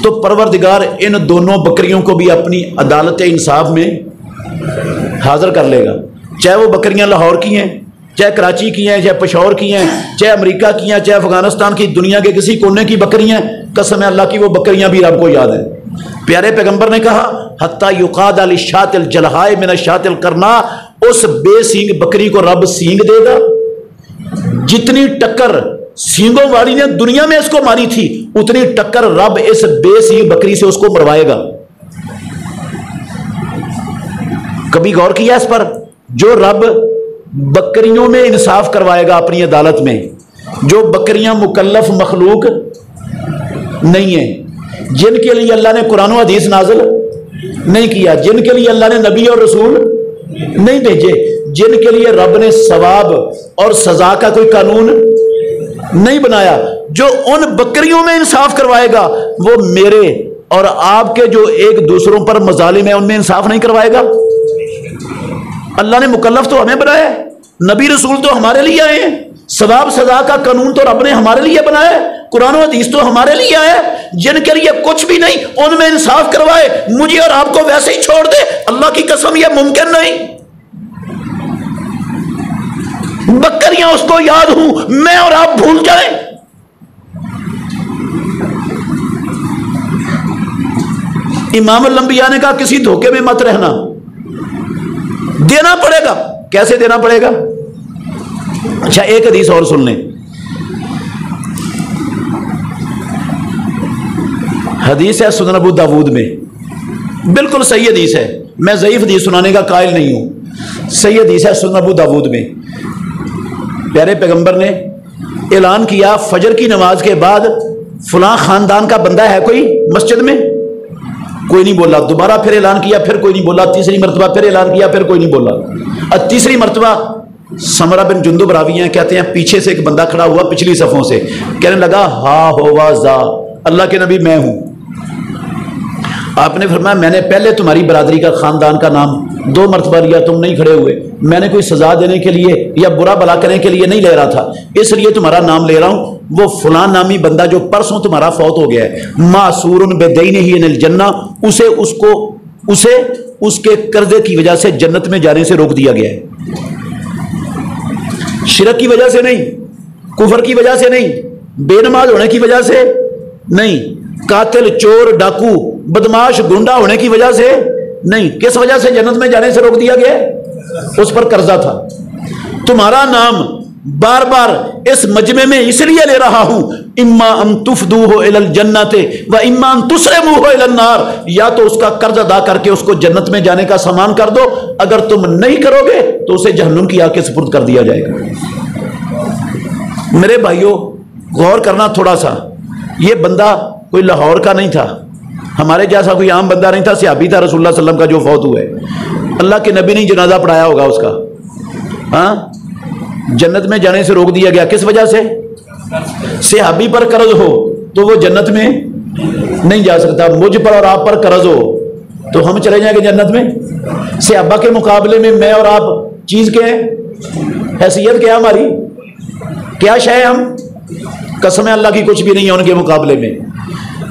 تو پروردگار ان دونوں بکریوں کو بھی اپنی عدالت انصاف میں حاضر کر لے گا، چاہے وہ بکریاں لاہور کی ہیں، چاہے کراچی کی ہیں، چاہے پشاور کی ہیں، چاہے امریکہ کی ہیں، چاہے افغانستان کی، دنیا کے کسی کونے کی بکریاں، قسم اللہ کی وہ بکریاں بھی رب کو یاد ہیں۔ پیارے پیغمبر نے کہا، حتی یقاد للشاۃ الجلحاء من الشاۃ القرناء، اس بے سینگ بکری کو رب سینگ دے گا، جتنی ٹکر سینگوں والی نے دنیا میں اس کو ماری تھی، اتنی ٹکر رب اس بے سینگ بکری سے اس کو مروائے گا۔ کبھی غور کیا اس پر؟ جو رب بکریوں میں انصاف کروائے گا اپنی عدالت میں، جو بکریاں مکلف مخلوق نہیں ہیں، جن کے لیے اللہ نے قرآن و حدیث نازل نہیں کیا، جن کے لیے اللہ نے نبی اور رسول نہیں بھیجے، جن کے لیے رب نے ثواب اور سزا کا کوئی قانون نہیں بنایا، جو ان بکریوں میں انصاف کروائے گا وہ میرے اور آپ کے جو ایک دوسروں پر مظالم ہیں ان میں انصاف نہیں کروائے گا۔ اللہ نے مکلف تو ہمیں بنایا ہے، نبی رسول تو ہمارے لیے آئے ہیں، ثواب سزا کا قانون تو رب نے ہمارے لیے بنایا ہے، قرآن و حدیث تو ہمارے لیے آیا ہے، جن کے لیے کچھ بھی نہیں ان میں انصاف کروائے، مجھے اور آپ کو ویسے ہی چھوڑ دے؟ اللہ کی قسم یہ ممکن نہیں۔ بکریاں اس کو یاد ہوں، میں اور آپ بھول جائیں۔ امام الانبیاء نے کہا کسی دھوکے میں مت رہنا، دینا پڑے گا۔ کیسے دینا پڑے گا؟ اچھا ایک حدیث اور سن لیں، حدیث ہے سنن ابو داود میں، بالکل صحیح حدیث ہے، میں ضعیف حدیث سنانے کا قائل نہیں ہوں، صحیح حدیث ہے سنن ابو داود میں۔ پیارے پیغمبر نے اعلان کیا فجر کی نماز کے بعد فلاں خاندان کا بندہ ہے کوئی مسجد میں؟ کوئی نہیں بولا۔ دوبارہ پھر اعلان کیا، پھر کوئی نہیں بولا۔ تیسری مرتبہ پھر اعلان کیا، پھر کوئی نہیں بولا۔ تیسری مرتبہ سمرہ بن جندب راوی ہیں، کہتے ہیں پیچھے سے ایک بندہ کھڑا ہوا پچھلی صفوں سے، کہنے لگا ہا ہوا زا، اللہ کے نبی میں ہوں۔ آپ نے فرمایا میں نے پہلے تمہاری برادری کا خاندان کا نام 2 مرتبہ لیا، تم نہیں کھڑے ہوئے، میں نے کوئی سزا دینے کے لیے یا برا بلا کرنے کے لیے نہیں لے رہا تھا، اس لیے تمہارا نام لے رہا ہوں۔ وہ فلاں نامی بندہ جو پرسوں تمہارا فوت ہو گیا ہے، معصور بدینہ ان الجنہ، اسے اس کے قرضے کی وجہ سے جنت میں جانے سے روک دیا گیا ہے۔ شرک کی وجہ سے نہیں، کفر کی وجہ سے نہیں، بے نماز ہونے کی وجہ سے نہیں، قاتل چور ڈاکو بدماش گنڈا ہونے کی وجہ سے نہیں، کس وجہ سے جنت میں جانے سے روک دیا گیا؟ اس پر قرضہ تھا۔ تمہارا نام بار بار اس مجمع میں اس لیے لے رہا ہوں، اما ان تفدوہ الی الجنۃ و اما ان تسلموہ الی النار، یا تو اس کا قرض ادا کر کے اس کو جنت میں جانے کا سامان کر دو، اگر تم نہیں کرو گے تو اسے جہنم کی آگ کے سپرد کر دیا جائے گا۔ میرے بھائیوں غور کرنا تھوڑا سا، یہ بندہ کوئی لاہور کا نہیں تھا، ہمارے جیسا کوئی عام بندہ نہیں تھا، صحابی تھا رسول اللہ صلی اللہ علیہ وسلم کا جو فوت ہوا ہے۔ اللہ کے نبی نے جنازہ پڑھایا ہوگا اس کا، ہاں جنت میں جانے سے روک دیا گیا، کس وجہ سے؟ صحابی پر قرض ہو تو وہ جنت میں نہیں جا سکتا، مجھ پر اور آپ پر قرض ہو تو ہم چلے جائیں گے جنت میں؟ صحابہ کے مقابلے میں میں اور آپ چیز کیا ہے؟ حیثیت کیا ہماری؟ کیا شے ہم؟ قسم اللہ کی کچھ بھی نہیں ہے ان کے مقابلے میں۔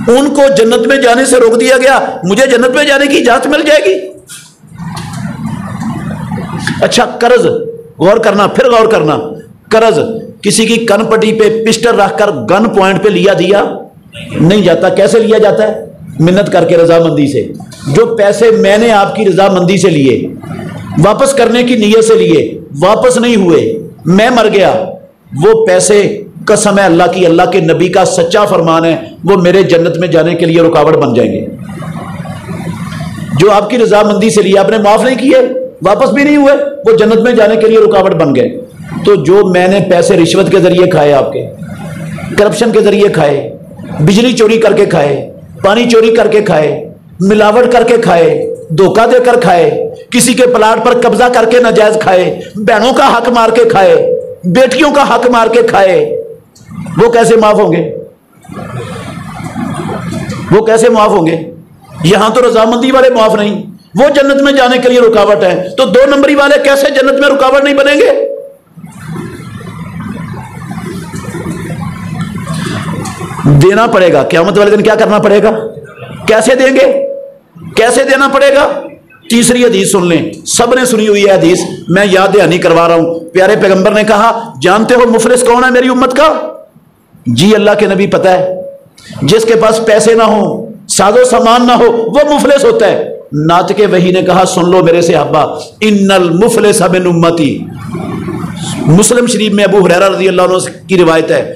ان کو جنت میں جانے سے روک دیا گیا، مجھے جنت میں جانے کی اجازت مل جائے گی؟ اچھا قرض، غور کرنا، پھر غور کرنا، قرض کسی کی کن پٹی پہ پسٹل رکھ کر گن پوائنٹ پہ لیا دیا نہیں جاتا۔ کیسے لیا جاتا ہے؟ منت کر کے رضامندی سے۔ جو پیسے میں نے آپ کی رضامندی سے لیے، واپس کرنے کی نیت سے لیے، واپس نہیں ہوئے، میں مر گیا، وہ پیسے قسم ہے اللہ کی، اللہ کے نبی کا سچا فرمان ہے، وہ میرے جنت میں جانے کے لیے رکاوٹ بن جائیں گے۔ جو آپ کی رضامندی سے لیے، آپ نے معاف نہیں کیے، واپس بھی نہیں ہوئے، وہ جنت میں جانے کے لیے رکاوٹ بن گئے۔ تو جو میں نے پیسے رشوت کے ذریعے کھائے، آپ کے کرپشن کے ذریعے کھائے، بجلی چوری کر کے کھائے، پانی چوری کر کے کھائے، ملاوٹ کر کے کھائے، دھوکہ دے کر کھائے، کسی کے پلاٹ پر قبضہ کر کے ناجائز کھائے، بہنوں کا حق مار کے کھائے، بیٹیوں کا حق مار کے کھائے، وہ کیسے معاف ہوں گے؟ وہ کیسے معاف ہوں گے؟ یہاں تو رضامندی والے معاف نہیں، وہ جنت میں جانے کے لیے رکاوٹ ہے، تو 2 نمبری والے کیسے جنت میں رکاوٹ نہیں بنیں گے؟ دینا پڑے گا قیامت والے دن۔ کیا کرنا پڑے گا؟ کیسے دیں گے؟ کیسے دینا پڑے گا؟ تیسری حدیث سن لیں، سب نے سنی ہوئی ہے حدیث، میں یاد دہانی کروا رہا ہوں۔ پیارے پیغمبر نے کہا جانتے ہو مفلس کون ہے میری امت کا؟ جی اللہ کے نبی پتہ ہے، جس کے پاس پیسے نہ ہو، ساز و سامان نہ ہو، وہ مفلس ہوتا ہے۔ ناطق وحی نے کہا سن لو میرے صحابہ، ان المفلس من امتی۔ مسلم شریف میں ابو ہریرہ رضی اللہ عنہ کی روایت ہے،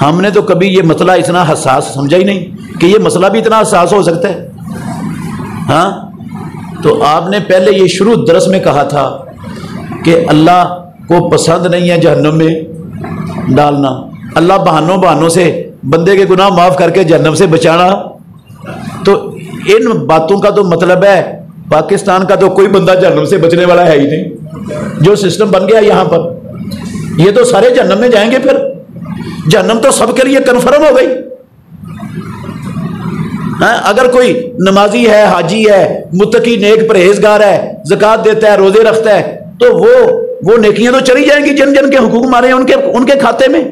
ہم نے تو کبھی یہ مسئلہ اتنا حساس سمجھا ہی نہیں کہ یہ مسئلہ بھی اتنا حساس ہو سکتا ہے. ہاں تو آپ نے پہلے یہ شروع درس میں کہا تھا کہ اللہ کو پسند نہیں ہے جہنم میں ڈالنا. اللہ بہانوں سے بندے کے گناہ معاف کر کے جہنم سے بچانا. تو ان باتوں کا تو مطلب ہے پاکستان کا تو کوئی بندہ جہنم سے بچنے والا ہے ہی نہیں. جو سسٹم بن گیا یہاں پر, یہ تو سارے جہنم میں جائیں گے. پھر جہنم تو سب کے لیے کنفرم ہو گئی. اگر کوئی نمازی ہے, حاجی ہے, متقی نیک پرہیزگار ہے, زکوٰۃ دیتا ہے, روزے رکھتا ہے, تو وہ نیکیاں تو چلی جائیں گی. جن جن کے حقوق مارے ہیں ان کے کھاتے میں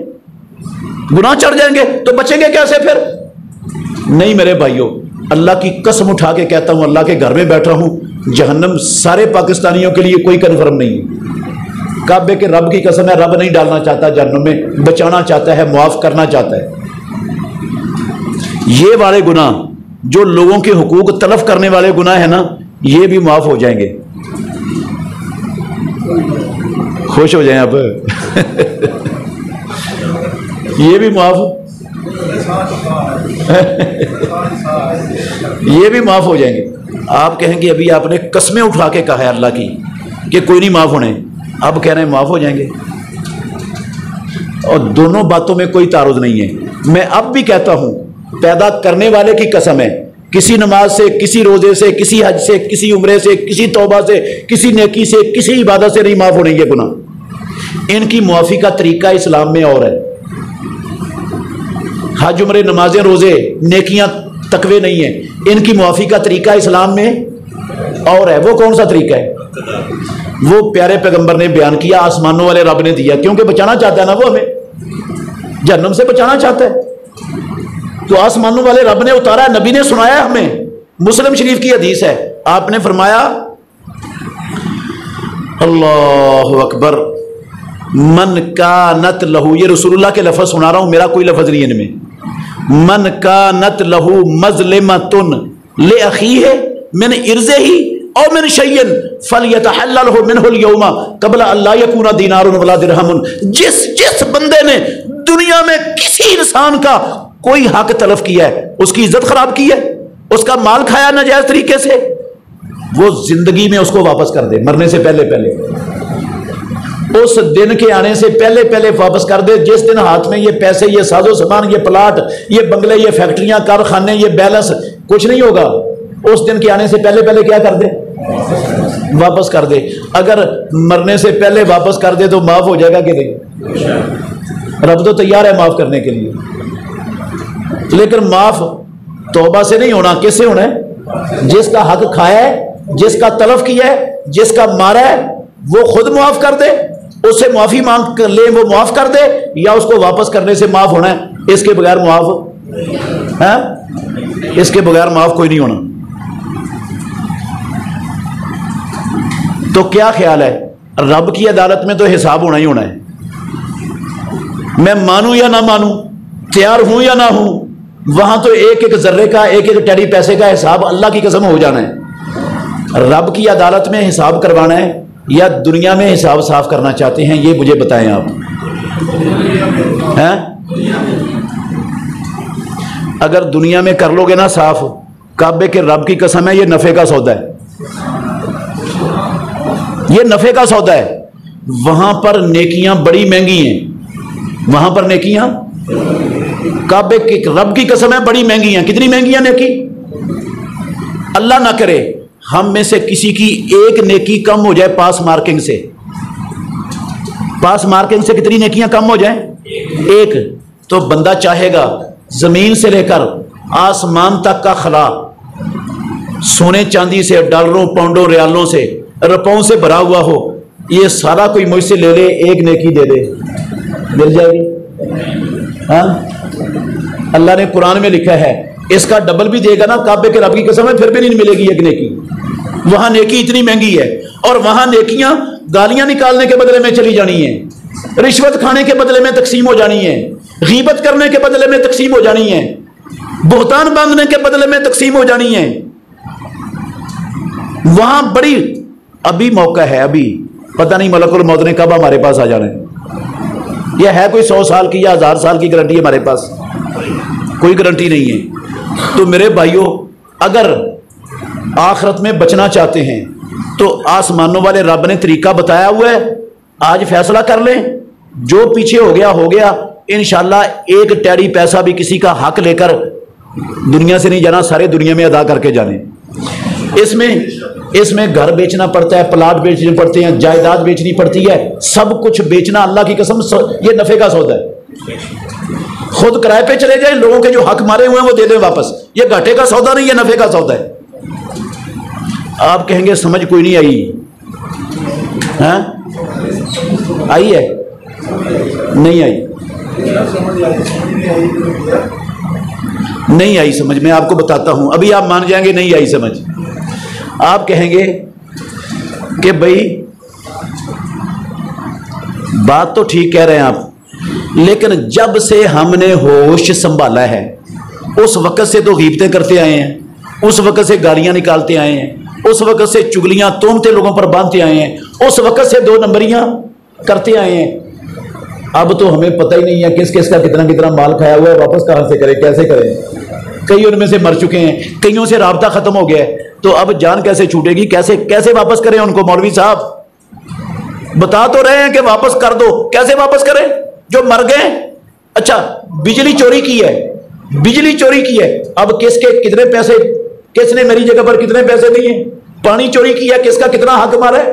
گناہ چڑھ جائیں گے. تو بچیں گے کیسے پھر؟ نہیں میرے بھائیوں, اللہ کی قسم اٹھا کے کہتا ہوں, اللہ کے گھر میں بیٹھا ہوں, جہنم سارے پاکستانیوں کے لیے کوئی کنفرم نہیں ہے. کعبے کے رب کی قسم ہے, رب نہیں ڈالنا چاہتا جہنم میں, بچانا چاہتا ہے, معاف کرنا چاہتا ہے. یہ والے گناہ جو لوگوں کے حقوق تلف کرنے والے گناہ ہیں نا, یہ بھی معاف ہو جائیں گے. خوش ہو جائیں آپ. یہ بھی معاف یہ بھی معاف ہو جائیں گے. آپ کہیں گے ابھی آپ نے قسمیں اٹھا کے کہا ہے اللہ کی کہ کوئی نہیں معاف ہونے, اب کہہ رہے ہیں معاف ہو جائیں گے. اور دونوں باتوں میں کوئی تعارض نہیں ہے. میں اب بھی کہتا ہوں, پیدا کرنے والے کی قسم ہے, کسی نماز سے, کسی روزے سے, کسی حج سے, کسی عمرے سے, کسی توبہ سے, کسی نیکی سے, کسی عبادت سے نہیں معاف ہونے یہ گناہ. ان کی معافی کا طریقہ اسلام میں اور ہے. حج عمرے نمازیں روزے نیکیاں تقوی نہیں ہیں, ان کی معافی کا طریقہ اسلام میں اور ہے. وہ کون سا طریقہ ہے؟ وہ پیارے پیغمبر نے بیان کیا, آسمانوں والے رب نے دیا, کیونکہ بچانا چاہتا ہے نا, وہ ہمیں جہنم سے بچانا چاہتا ہے. تو آسمانوں والے رب نے اتارا, نبی نے سنایا ہمیں. مسلم شریف کی حدیث ہے, آپ نے فرمایا اللہ اکبر, من کانت لہو, یہ رسول اللہ کے لفظ سنا رہا ہوں, میرا کوئی لفظ نہیں ان میں. من کانت لہو مظلمۃ لاخیہ من ارضہ او من شیء فلیتحللہ منہ اليوم قبل ان لا یکون دینار ولا درہم. جس بندے نے دنیا میں کسی انسان کا کوئی حق تلف کیا ہے, اس کی عزت خراب کی ہے, اس کا مال کھایا ناجائز طریقے سے, وہ زندگی میں اس کو واپس کر دے, مرنے سے پہلے پہلے, اس دن کے آنے سے پہلے پہلے واپس کر دے. جس دن ہاتھ میں یہ پیسے, یہ ساز و سامان, یہ پلاٹ, یہ بنگلے, یہ فیکٹریاں, کارخانے, یہ بیلنس کچھ نہیں ہوگا, اس دن کے آنے سے پہلے پہلے کیا کر دے؟ واپس کر دے. اگر مرنے سے پہلے واپس کر دے تو معاف ہو جائے گا کہ نہیں؟ رب تو تیار ہے معاف کرنے کے لیے, لیکن معاف توبہ سے نہیں ہونا, کس سے ہونا ہے؟ جس کا حق کھایا ہے, جس کا تلف کیا ہے, جس کا مارا ہے, وہ خود معاف کر دے, اس سے معافی مانگ کر لے, وہ معاف کر دے, یا اس کو واپس کرنے سے معاف ہونا ہے. اس کے بغیر معاف ہے, اس کے بغیر معاف کوئی نہیں ہونا. تو کیا خیال ہے, رب کی عدالت میں تو حساب ہونا ہی ہونا ہے. میں مانوں یا نہ مانوں, تیار ہوں یا نہ ہوں, وہاں تو ایک ایک ذرے کا, ایک ایک ٹیڑی پیسے کا حساب اللہ کی قسم ہو جانا ہے. رب Rabbi عدالت میں حساب کروانا ہے یا دنیا میں حساب صاف کرنا چاہتے ہیں, یہ مجھے بتائیں آپ. اگر دنیا میں کر لو گے نا صاف, کعبے کے رب کی قسم ہے, یہ نفع کا سودا ہے, یہ نفع کا سودا ہے. وہاں پر نیکیاں بڑی مہنگی ہیں, وہاں پر نیکیاں کعبے کے رب کی قسم ہے بڑی مہنگی ہیں. کتنی مہنگی ہیں نیکی؟ اللہ نہ کرے ہم میں سے کسی کی ایک نیکی کم ہو جائے پاس مارکنگ سے, پاس مارکنگ سے کتنی نیکیاں کم ہو جائیں؟ ایک. تو بندہ چاہے گا زمین سے لے کر آسمان تک کا خلا سونے چاندی سے, ڈالروں, پاؤنڈوں, ریالوں سے, روپوں سے بھرا ہوا ہو, یہ سارا کوئی مجھ سے لے لے, ایک نیکی دے دے, مل جائے گی؟ ہاں, اللہ نے قرآن میں لکھا ہے اس کا ڈبل بھی دے گا نا, کعبے کے رب کی قسم ہے, پھر بھی نہیں ملے گی ایک نیکی. وہاں نیکی اتنی مہنگی ہے, اور وہاں نیکیاں گالیاں نکالنے کے بدلے میں چلی جانی ہیں, رشوت کھانے کے بدلے میں تقسیم ہو جانی ہے, غیبت کرنے کے بدلے میں تقسیم ہو جانی ہے, بہتان باندھنے کے بدلے میں تقسیم ہو جانی ہے. وہاں بڑی ابھی موقع ہے, ابھی پتہ نہیں ملک الموت نے کب ہمارے پاس آ جانا ہے. یہ ہے کوئی 100 سال کی یا 1000 سال کی گارنٹی ہمارے پاس؟ کوئی گارنٹی نہیں ہے۔ تو میرے بھائیوں، اگر آخرت میں بچنا چاہتے ہیں تو آسمانوں والے رب نے طریقہ بتایا ہوا ہے، آج فیصلہ کر لیں، جو پیچھے ہو گیا، انشاءاللہ ایک ٹیڑی پیسہ بھی کسی کا حق لے کر دنیا سے نہیں جانا، سارے دنیا میں ادا کر کے جانے۔ اس میں گھر بیچنا پڑتا ہے، پلاٹ بیچنے پڑتے ہیں، جائیداد بیچنی پڑتی ہے، سب کچھ بیچنا، اللہ کی قسم یہ نفع کا سودا ہے۔ خود کرائے پہ چلے جائیں، لوگوں کے جو حق مارے ہوئے ہیں وہ دے دیں واپس، یہ گھاٹے کا سودا نہیں، یہ نفع کا سودا ہے۔ آپ کہیں گے سمجھ کوئی نہیں آئی، ہاں آئی ہے؟ نہیں آئی، نہیں آئی سمجھ۔ میں آپ کو بتاتا ہوں، ابھی آپ مان جائیں گے نہیں آئی سمجھ۔ آپ کہیں گے کہ بھائی بات تو ٹھیک کہہ رہے ہیں آپ، لیکن جب سے ہم نے ہوش سنبھالا ہے اس وقت سے تو غیبتیں کرتے آئے ہیں، اس وقت سے گالیاں نکالتے آئے ہیں، اس وقت سے چگلیاں تہمتیں لوگوں پر باندھتے آئے ہیں، اس وقت سے 2 نمبریاں کرتے آئے ہیں۔ اب تو ہمیں پتہ ہی نہیں ہے کس کس کا کتنا مال کھایا ہوا ہے، واپس کہاں سے کریں، کیسے کریں۔ کئی ان میں سے مر چکے ہیں، کئیوں سے رابطہ ختم ہو گیا ہے، تو اب جان کیسے چھوٹے گی، کیسے واپس کریں ان کو؟ مولوی صاحب بتا تو رہے ہیں کہ واپس کر دو، کیسے واپس کریں جو مر گئے؟ اچھا بجلی چوری کی ہے، اب کس کے کتنے پیسے، کس نے میری جگہ پر کتنے پیسے دیے؟ پانی چوری کیا، کس کا کتنا حق مارا ہے؟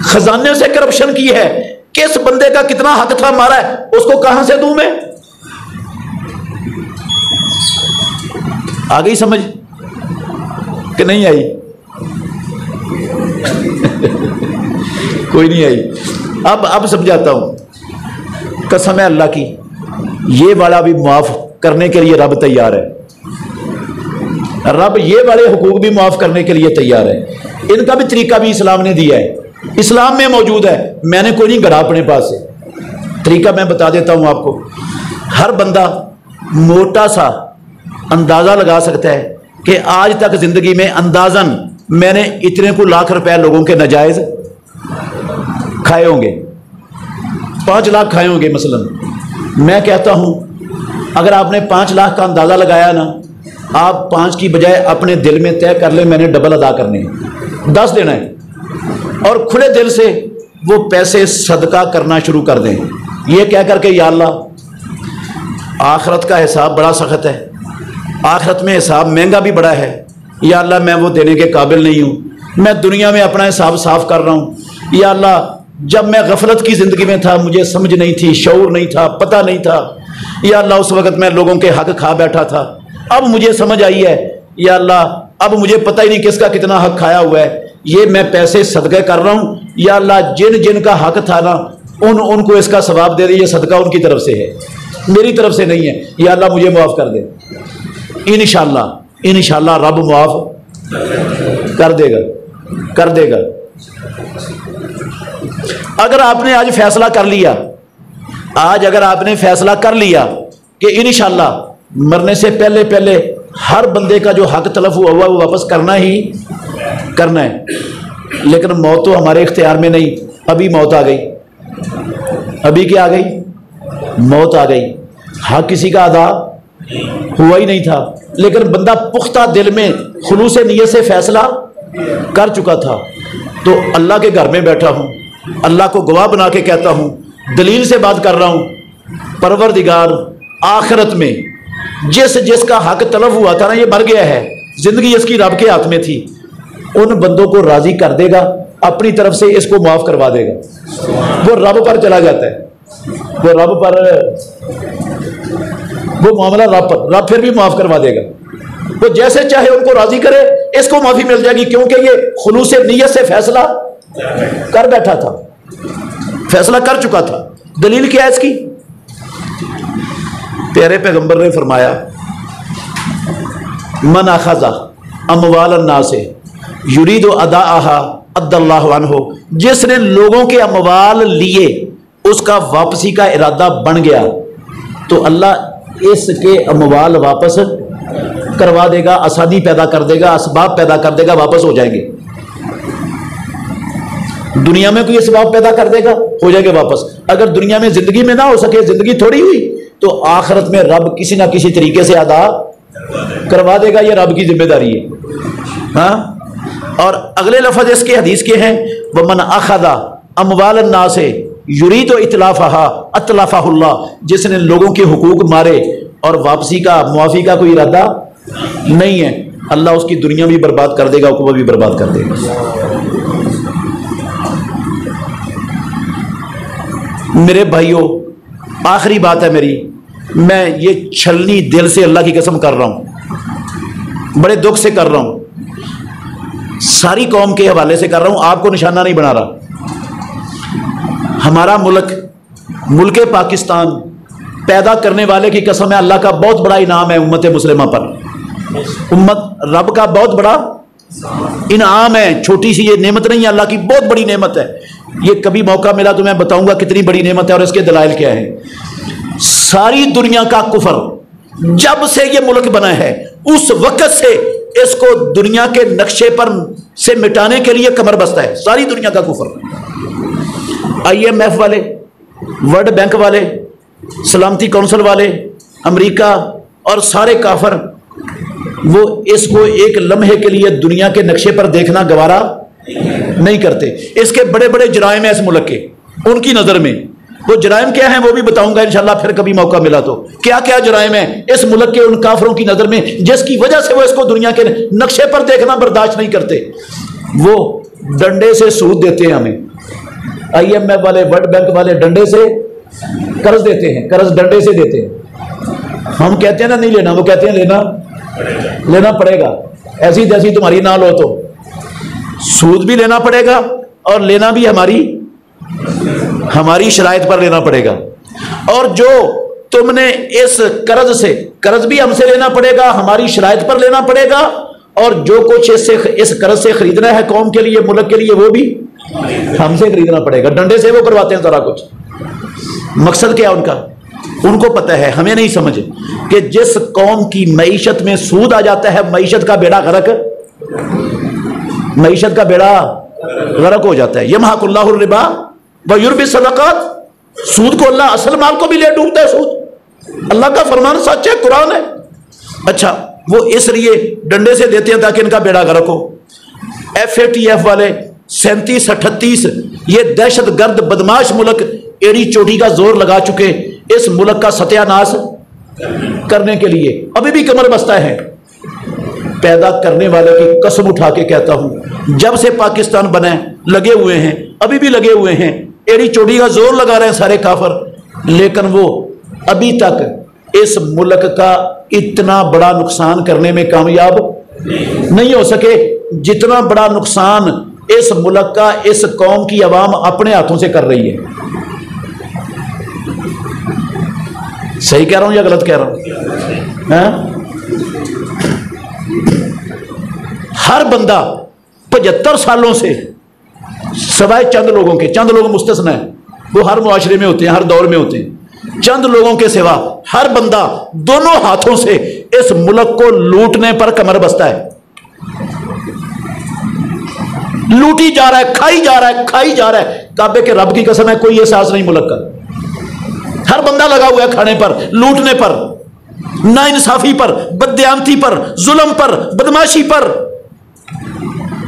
خزانے سے کرپشن کی ہے، کس بندے کا کتنا حق تھا مارا ہے، اس کو کہاں سے دوں میں؟ آ گئی سمجھ کہ نہیں آئی؟ کوئی نہیں آئی۔ اب سمجھاتا ہوں، قسم ہے اللہ کی، یہ والا بھی معاف کرنے کے لیے رب تیار ہے، رب یہ والے حقوق بھی معاف کرنے کے لیے تیار ہے۔ ان کا بھی طریقہ بھی اسلام نے دیا ہے، اسلام میں موجود ہے، میں نے کوئی نہیں گھڑا اپنے پاس سے۔ طریقہ میں بتا دیتا ہوں آپ کو۔ ہر بندہ موٹا سا اندازہ لگا سکتا ہے کہ آج تک زندگی میں اندازاً میں نے اتنے کو لاکھ روپے لوگوں کے ناجائز کھائے ہوں گے، 5 لاکھ کھائے ہوں گے مثلا۔ میں کہتا ہوں اگر آپ نے 5 لاکھ کا اندازہ لگایا نا، آپ 5 کی بجائے اپنے دل میں طے کر لیں میں نے ڈبل ادا کرنے ہیں، 10 دینا ہے، اور کھلے دل سے وہ پیسے صدقہ کرنا شروع کر دیں، یہ کہہ کر کہ یا اللہ آخرت کا حساب بڑا سخت ہے، آخرت میں حساب مہنگا بھی بڑا ہے، یا اللہ میں وہ دینے کے قابل نہیں ہوں، میں دنیا میں اپنا حساب صاف کر رہا ہوں، یا اللہ جب میں غفلت کی زندگی میں تھا مجھے سمجھ نہیں تھی، شعور نہیں تھا، پتہ نہیں تھا، یا اللہ اس وقت میں لوگوں کے حق کھا بیٹھا تھا، اب مجھے سمجھ آئی ہے، یا اللہ اب مجھے پتہ ہی نہیں کس کا کتنا حق کھایا ہوا ہے، یہ میں پیسے صدقے کر رہا ہوں، یا اللہ جن کا حق تھا نا ان کو اس کا ثواب دے دے، یہ صدقہ ان کی طرف سے ہے، میری طرف سے نہیں ہے، یا اللہ مجھے معاف کر دے۔ انشاءاللہ رب معاف کر دے گا۔ اگر آپ نے آج فیصلہ کر لیا، اگر آپ نے فیصلہ کر لیا کہ انشاءاللہ مرنے سے پہلے ہر بندے کا جو حق تلف ہوا وہ واپس کرنا ہے، لیکن موت تو ہمارے اختیار میں نہیں، ابھی موت آ گئی، ابھی کیا آ گئی؟ موت آ گئی، حق کسی کا ادا ہوا ہی نہیں تھا، لیکن بندہ پختہ دل میں خلوص نیت سے فیصلہ کر چکا تھا۔ تو اللہ کے گھر میں بیٹھا ہوں، اللہ کو گواہ بنا کے کہتا ہوں، دلیل سے بات کر رہا ہوں، پروردگار آخرت میں جس کا حق طلب ہوا تھا نا، یہ مر گیا ہے، زندگی اس کی رب کے ہاتھ میں تھی، ان بندوں کو راضی کر دے گا، اپنی طرف سے اس کو معاف کروا دے گا، وہ رب پر چلا جاتا ہے، وہ رب پر، وہ معاملہ رب پھر بھی معاف کروا دے گا، وہ جیسے چاہے ان کو راضی کرے، اس کو معافی مل جائے گی، کیونکہ یہ خلوص نیت سے فیصلہ کر بیٹھا تھا، فیصلہ کر چکا تھا۔ دلیل کیا ہے اس کی؟ پیارے پیغمبر نے فرمایا من اخذ اموال الناس یرید اداءها ادى اللہ عنہ، جس نے لوگوں کے اموال لیے اس کا واپسی کا ارادہ بن گیا تو اللہ اس کے اموال واپس کروا دے گا، آسانی پیدا کر دے گا، اسباب پیدا کر دے گا، واپس ہو جائیں گے۔ دنیا میں کوئی اسباب پیدا کر دے گا، ہو جائے گے واپس. اگر دنیا میں زندگی میں نہ ہو سکے, زندگی تھوڑی ہوئی, تو آخرت میں رب کسی نہ کسی طریقے سے ادا کروا دے گا. یہ رب کی ذمہ داری ہے. ہاں, اور اگلے لفظ اس کے حدیث کے ہیں, وَمَنْ أَخَذَ أَمْوَالَ النَّاسِ يُرِيدُ إِتْلَافَهَا أَتْلَفَهُ اللَّهُ. جس نے لوگوں کے حقوق مارے اور واپسی کا معافی کا کوئی ارادہ نہیں ہے, اللہ اس کی دنیا بھی برباد کر دے گا, عقوبہ بھی برباد کر دے گا. میرے بھائیوں, آخری بات ہے میری, میں یہ چھلنی دل سے اللہ کی قسم کر رہا ہوں, بڑے دکھ سے کر رہا ہوں, ساری قوم کے حوالے سے کر رہا ہوں, آپ کو نشانہ نہیں بنا رہا. ہمارا ملک پاکستان پیدا کرنے والے کی قسم ہے, اللہ کا بہت بڑا انعام ہے امت مسلمہ پر. امت رب کا بہت بڑا انعام ہے, چھوٹی سی یہ نعمت نہیں ہے, اللہ کی بہت بڑی نعمت ہے. یہ کبھی موقع ملا تو میں بتاؤں گا کتنی بڑی نعمت ہے اور اس کے دلائل کیا ہیں. ساری دنیا کا کفر جب سے یہ ملک بنا ہے اس وقت سے اس کو دنیا کے نقشے پر سے مٹانے کے لیے کمر بستہ ہے. ساری دنیا کا کفر, IMF والے, ورلڈ بینک والے, سلامتی کونسل والے, امریکہ اور سارے کافر, وہ اس کو ایک لمحے کے لیے دنیا کے نقشے پر دیکھنا گوارا نہیں کرتے. اس کے بڑے بڑے جرائم ہیں اس ملک کے, ان کی نظر میں. وہ جرائم کیا ہیں وہ بھی بتاؤں گا انشاءاللہ پھر کبھی موقع ملا تو. کیا کیا جرائم ہیں اس ملک کے ان کافروں کی نظر میں جس کی وجہ سے وہ اس کو دنیا کے نقشے پر دیکھنا برداشت نہیں کرتے. وہ ڈنڈے سے سود دیتے ہیں ہمیں, IMF والے, ورلڈ بینک والے ڈنڈے سے قرض دیتے ہیں, قرض ڈنڈے سے دیتے ہیں. ہم کہتے ہیں نا نہیں لینا, وہ کہتے ہیں لینا پڑے گا. ایسی جیسی تمہاری نہ لو تو سود بھی لینا پڑے گا اور لینا بھی ہماری شرائط پر لینا پڑے گا. اور جو تم نے اس قرض سے, قرض بھی ہم سے لینا پڑے گا, ہماری شرائط پر لینا پڑے گا, اور جو کچھ اس قرض سے خریدنا ہے قوم کے لیے, ملک کے لیے, وہ بھی ہم سے خریدنا پڑے گا. ڈنڈے سے وہ کرواتے ہیں سارا کچھ. مقصد کیا ان کا, ان کو پتہ ہے, ہمیں نہیں سمجھ کہ جس قوم کی معیشت میں سود آ جاتا ہے معیشت کا بیڑا غرق ہو جاتا ہے. یمحق اللہ الربا ویربی الصدقات. سود کو اللہ اصل مال کو بھی لے ڈوبتا ہے. سود اللہ کا فرمان سچ ہے, قرآن ہے. اچھا, وہ اس لیے ڈنڈے سے دیتے ہیں تاکہ ان کا بیڑا غرق ہو. FATF والے 37-38 یہ دہشت گرد بدماش ملک ایڑی چوٹی کا زور لگا چکے اس ملک کا ستیہ ناش کرنے کے لیے. ابھی بھی کمر بستہ ہے. پیدا کرنے والے کی قسم اٹھا کے کہتا ہوں, جب سے پاکستان بنا ہے لگے ہوئے ہیں, ابھی بھی لگے ہوئے ہیں, ایڑی چوٹی کا زور لگا رہے ہیں سارے کافر, لیکن وہ ابھی تک اس ملک کا اتنا بڑا نقصان کرنے میں کامیاب نہیں ہو سکے جتنا بڑا نقصان اس ملک کا اس قوم کی عوام اپنے ہاتھوں سے کر رہی ہے. صحیح کہہ رہا ہوں یا غلط کہہ رہا ہوں؟ ہر بندہ 75 سالوں سے سوائے چند لوگوں کے, چند لوگ مستثنا ہیں, وہ ہر معاشرے میں ہوتے ہیں, ہر دور میں ہوتے ہیں, چند لوگوں کے سوا ہر بندہ دونوں ہاتھوں سے اس ملک کو لوٹنے پر کمر بستہ ہے. لوٹی جا رہا ہے, کھائی جا رہا ہے. کعبے کے رب کی قسم ہے کوئی احساس نہیں ملک کا. ہر بندہ لگا ہوا ہے کھانے پر, لوٹنے پر, ناانصافی پر, بددیانتی پر, ظلم پر, بدماشی پر.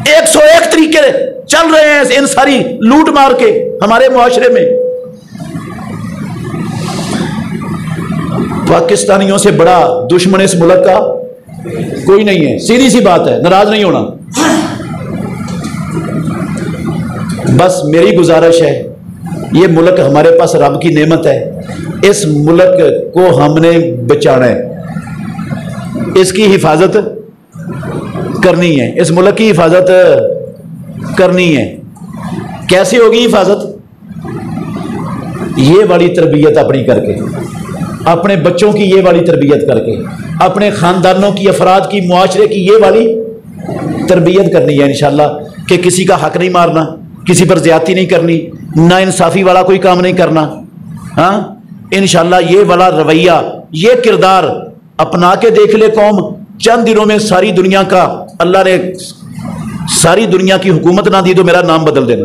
101 طریقے چل رہے ہیں ان ساری لوٹ مار کے ہمارے معاشرے میں. پاکستانیوں سے بڑا دشمن اس ملک کا کوئی نہیں ہے. سیدھی سی بات ہے, ناراض نہیں ہونا. بس میری گزارش ہے, یہ ملک ہمارے پاس رب کی نعمت ہے, اس ملک کو ہم نے بچانا ہے, اس کی حفاظت کرنی ہے, اس ملک کی حفاظت کرنی ہے. کیسے ہوگی حفاظت؟ یہ والی تربیت اپنی کر کے, اپنے بچوں کی یہ والی تربیت کر کے, اپنے خاندانوں کی, افراد کی, معاشرے کی یہ والی تربیت کرنی ہے انشاءاللہ, کہ کسی کا حق نہیں مارنا, کسی پر زیادتی نہیں کرنی, نا انصافی والا کوئی کام نہیں کرنا. ہاں انشاءاللہ یہ والا رویہ, یہ کردار اپنا کے دیکھ لے قوم, چند دنوں میں ساری دنیا کا, اللہ نے ساری دنیا کی حکومت نہ دی تو میرا نام بدل دینا.